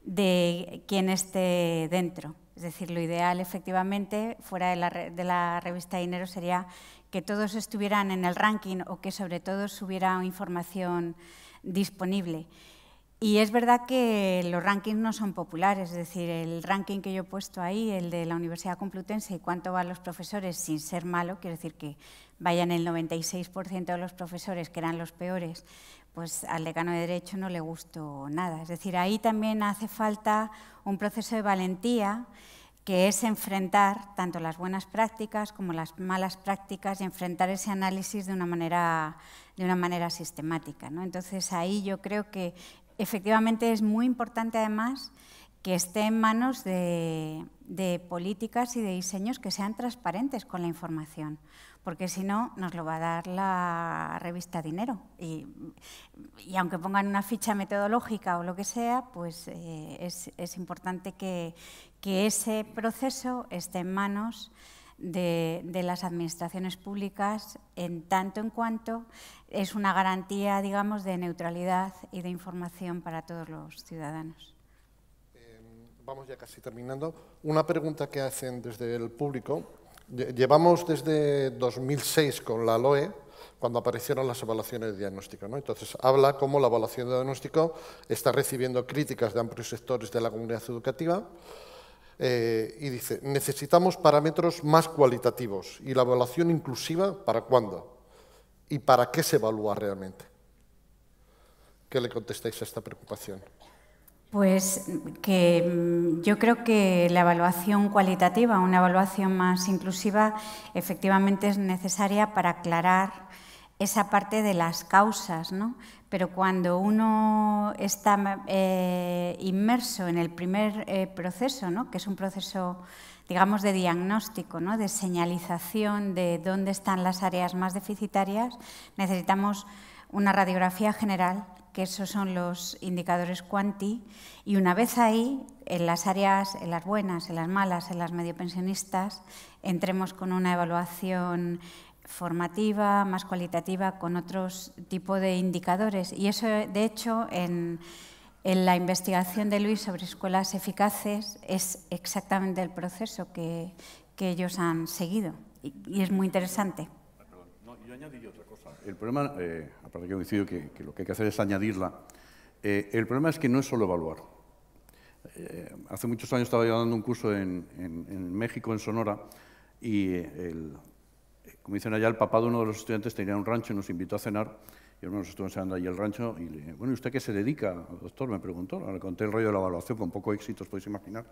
de quién esté dentro. Es decir, lo ideal, efectivamente, fuera de la revista Dinero, sería que todos estuvieran en el ranking o que sobre todo hubiera información disponible. Y es verdad que los rankings no son populares, es decir, el ranking que yo he puesto ahí, el de la Universidad Complutense y cuánto van los profesores sin ser malo, quiero decir que vayan el 96% de los profesores, que eran los peores, pues al decano de Derecho no le gustó nada. Es decir, ahí también hace falta un proceso de valentía, que es enfrentar tanto las buenas prácticas como las malas prácticas y enfrentar ese análisis de una manera sistemática, ¿no? Entonces, ahí yo creo que efectivamente es muy importante, además, que esté en manos de políticas y de diseños que sean transparentes con la información, porque si no, nos lo va a dar la revista Dinero. Y aunque pongan una ficha metodológica o lo que sea, pues es importante que ese proceso esté en manos de las administraciones públicas, en tanto en cuanto es una garantía, digamos, de neutralidad y de información para todos los ciudadanos. Vamos ya casi terminando. Una pregunta que hacen desde el público. Llevamos desde 2006 con la LOE, cuando aparecieron las evaluaciones de diagnóstico, ¿no? Entonces, habla cómo la evaluación de diagnóstico está recibiendo críticas de amplios sectores de la comunidad educativa y dice, necesitamos parámetros más cualitativos y la evaluación inclusiva, ¿para cuándo? ¿Y para qué se evalúa realmente? ¿Qué le contestáis a esta preocupación? Pues que yo creo que la evaluación cualitativa, una evaluación más inclusiva, efectivamente es necesaria para aclarar esa parte de las causas, ¿no? Pero cuando uno está inmerso en el primer proceso, ¿no? Que es un proceso, digamos, de diagnóstico, ¿no? De señalización de dónde están las áreas más deficitarias, necesitamos una radiografía general, que esos son los indicadores Quanti, y una vez ahí, en las áreas, en las buenas, en las malas, en las medio pensionistas, entremos con una evaluación formativa, más cualitativa, con otros tipos de indicadores. Y eso, de hecho, en la investigación de Luis sobre escuelas eficaces es exactamente el proceso que ellos han seguido y es muy interesante. No, yo añadiría otra cosa. El problema, aparte que coincido que lo que hay que hacer es añadirla, el problema es que no es solo evaluar. Hace muchos años estaba yo dando un curso en México, en Sonora, y como dicen allá, el papá de uno de los estudiantes tenía un rancho y nos invitó a cenar, y nos estuvo enseñando allí el rancho, y le dije, bueno, ¿y usted qué se dedica, doctor? Me preguntó, le conté el rollo de la evaluación, con poco éxito, os podéis imaginar.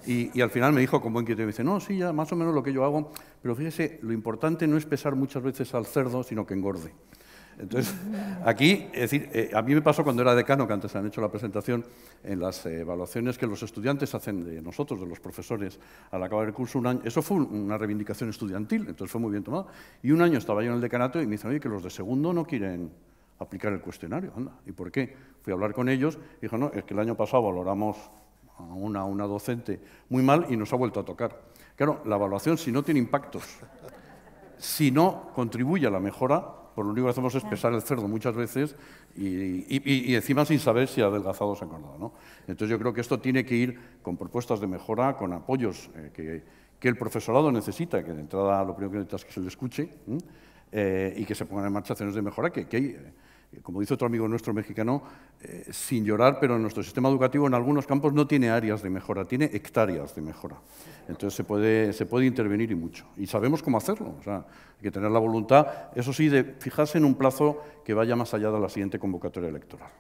Y al final me dijo con buen quieto, me dice, no, sí, ya más o menos lo que yo hago, pero fíjese, lo importante no es pesar muchas veces al cerdo, sino que engorde. Entonces, aquí, es decir, a mí me pasó cuando era decano, que antes han hecho la presentación, en las evaluaciones que los estudiantes hacen de nosotros, de los profesores, al acabar el curso, un año, eso fue una reivindicación estudiantil, entonces fue muy bien tomado. Y un año estaba yo en el decanato y me dicen, oye, que los de segundo no quieren aplicar el cuestionario. Anda, ¿y por qué? Fui a hablar con ellos y dijo, no, es que el año pasado valoramos a una docente muy mal y nos ha vuelto a tocar. Claro, la evaluación, si no tiene impactos, si no contribuye a la mejora, pues lo único que hacemos es pesar el cerdo muchas veces y encima sin saber si ha adelgazado o se ha engordado, ¿no? Entonces yo creo que esto tiene que ir con propuestas de mejora, con apoyos que el profesorado necesita, que de entrada lo primero que necesita es que se le escuche y que se pongan en marcha acciones de mejora que hay, como dice otro amigo nuestro mexicano, sin llorar, pero en nuestro sistema educativo en algunos campos no tiene áreas de mejora, tiene hectáreas de mejora. Entonces se puede intervenir y mucho. Y sabemos cómo hacerlo. O sea, hay que tener la voluntad, eso sí, de fijarse en un plazo que vaya más allá de la siguiente convocatoria electoral.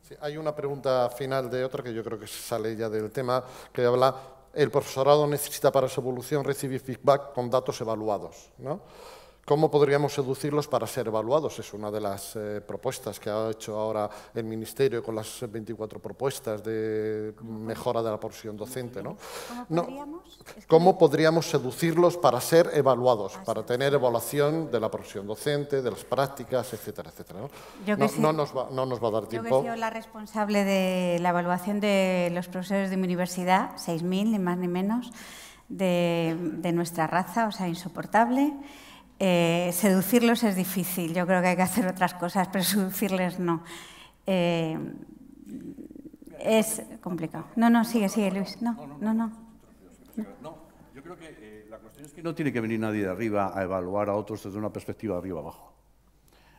Sí, hay una pregunta final de otra que yo creo que sale ya del tema, que habla, el profesorado necesita para su evolución recibir feedback con datos evaluados, ¿no? ¿Cómo podríamos seducirlos para ser evaluados? Es una de las propuestas que ha hecho ahora el Ministerio con las 24 propuestas de mejora de la profesión docente, ¿no? ¿Cómo podríamos seducirlos para ser evaluados, para tener evaluación de la profesión docente, de las prácticas, etcétera, etcétera, ¿no? No nos va a dar tiempo. Yo que he sido la responsable de la evaluación de los profesores de mi universidad, 6.000, ni más ni menos, de nuestra raza, o sea, insoportable. Seducirlos es difícil, yo creo que hay que hacer otras cosas, pero seducirles no. Es complicado. No, sigue, Luis. No. Yo creo que la cuestión es que no tiene que venir nadie de arriba a evaluar a otros desde una perspectiva de arriba abajo.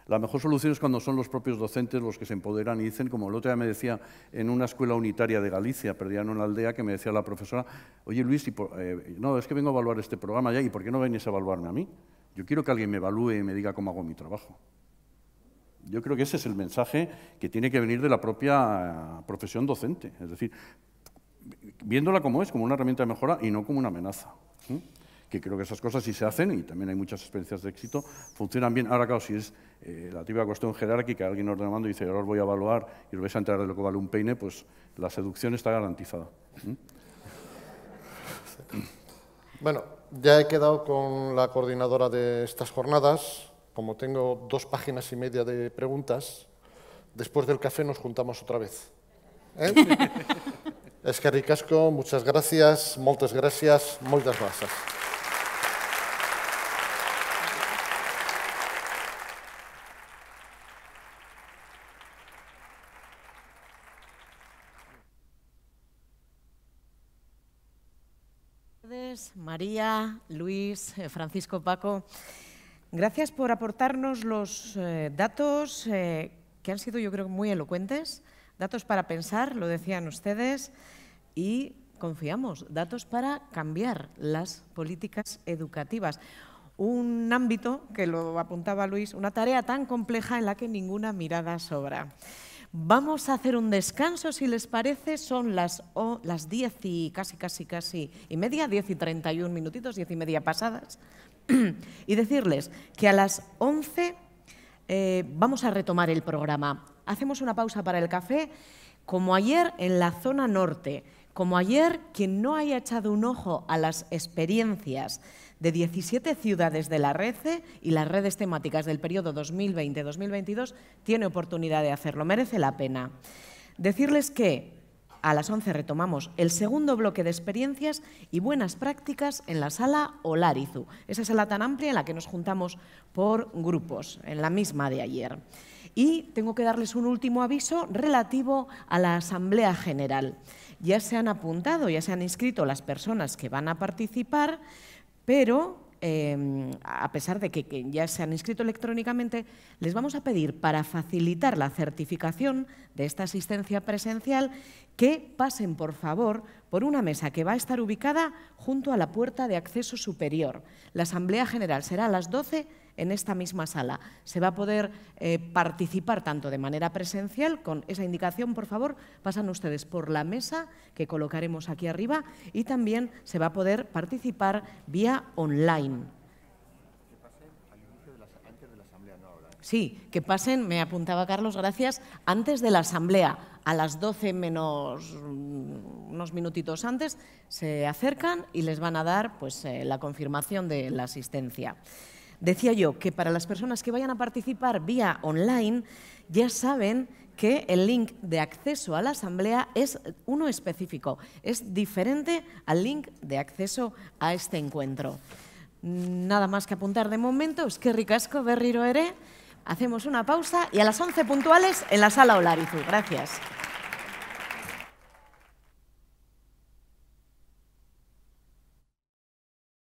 La mejor solución es cuando son los propios docentes los que se empoderan y dicen, como el otro día me decía en una escuela unitaria de Galicia, perdida en una aldea, que me decía la profesora, oye Luis, no, es que vengo a evaluar este programa ya, ¿y por qué no venís a evaluarme a mí? Yo quiero que alguien me evalúe y me diga cómo hago mi trabajo. Yo creo que ese es el mensaje que tiene que venir de la propia profesión docente, es decir, viéndola como es, como una herramienta de mejora y no como una amenaza. ¿Sí? Que creo que esas cosas sí se hacen, y también hay muchas experiencias de éxito, funcionan bien. Ahora, claro, si es la típica cuestión jerárquica, alguien ordena mando y dice, ahora os voy a evaluar y os vais a enterar de lo que vale un peine, pues la seducción está garantizada. Bueno, ya he quedado con la coordinadora de estas jornadas. Como tengo 2 páginas y media de preguntas, después del café nos juntamos otra vez. Eskerrik asko, muchas gracias, moltes gràcies, moltes gràcies. señores, María, Luis, Francisco, Paco, gracias por aportarnos los datos que han sido, yo creo, muy elocuentes, datos para pensar, lo decían ustedes, y confiamos, datos para cambiar las políticas educativas. Un ámbito, que lo apuntaba Luis, una tarea tan compleja en la que ninguna mirada sobra. Vamos a hacer un descanso, si les parece, son las 10 y casi y media, 10 y 31 minutitos, 10 y media pasadas, y decirles que a las 11 vamos a retomar el programa. Hacemos una pausa para el café, como ayer en la zona norte, como ayer quien no haya echado un ojo a las experiencias de 17 ciudades de la RECE y las redes temáticas del periodo 2020-2022, tiene oportunidad de hacerlo, merece la pena. Decirles que a las 11 retomamos el segundo bloque de experiencias y buenas prácticas en la sala Olarizu, esa sala tan amplia en la que nos juntamos por grupos, en la misma de ayer. Y tengo que darles un último aviso relativo a la Asamblea General. Ya se han apuntado, ya se han inscrito las personas que van a participar, pero a pesar de que ya se han inscrito electrónicamente, les vamos a pedir, para facilitar la certificación de esta asistencia presencial, que pasen, por favor, por una mesa que va a estar ubicada junto a la puerta de acceso superior. La Asamblea General será a las 12 en esta misma sala. Se va a poder participar tanto de manera presencial, con esa indicación, por favor, pasan ustedes por la mesa que colocaremos aquí arriba, y también se va a poder participar vía online. Sí, que pasen, me apuntaba Carlos, gracias, antes de la asamblea, a las 12 menos unos minutitos antes, se acercan y les van a dar pues, la confirmación de la asistencia. Decía yo que para las personas que vayan a participar vía online, ya saben que el link de acceso a la asamblea es uno específico, es diferente al link de acceso a este encuentro. Nada más que apuntar de momento, eskerrik asko berriro ere. Hacemos una pausa y a las 11 puntuales en la sala Olarizu. Gracias.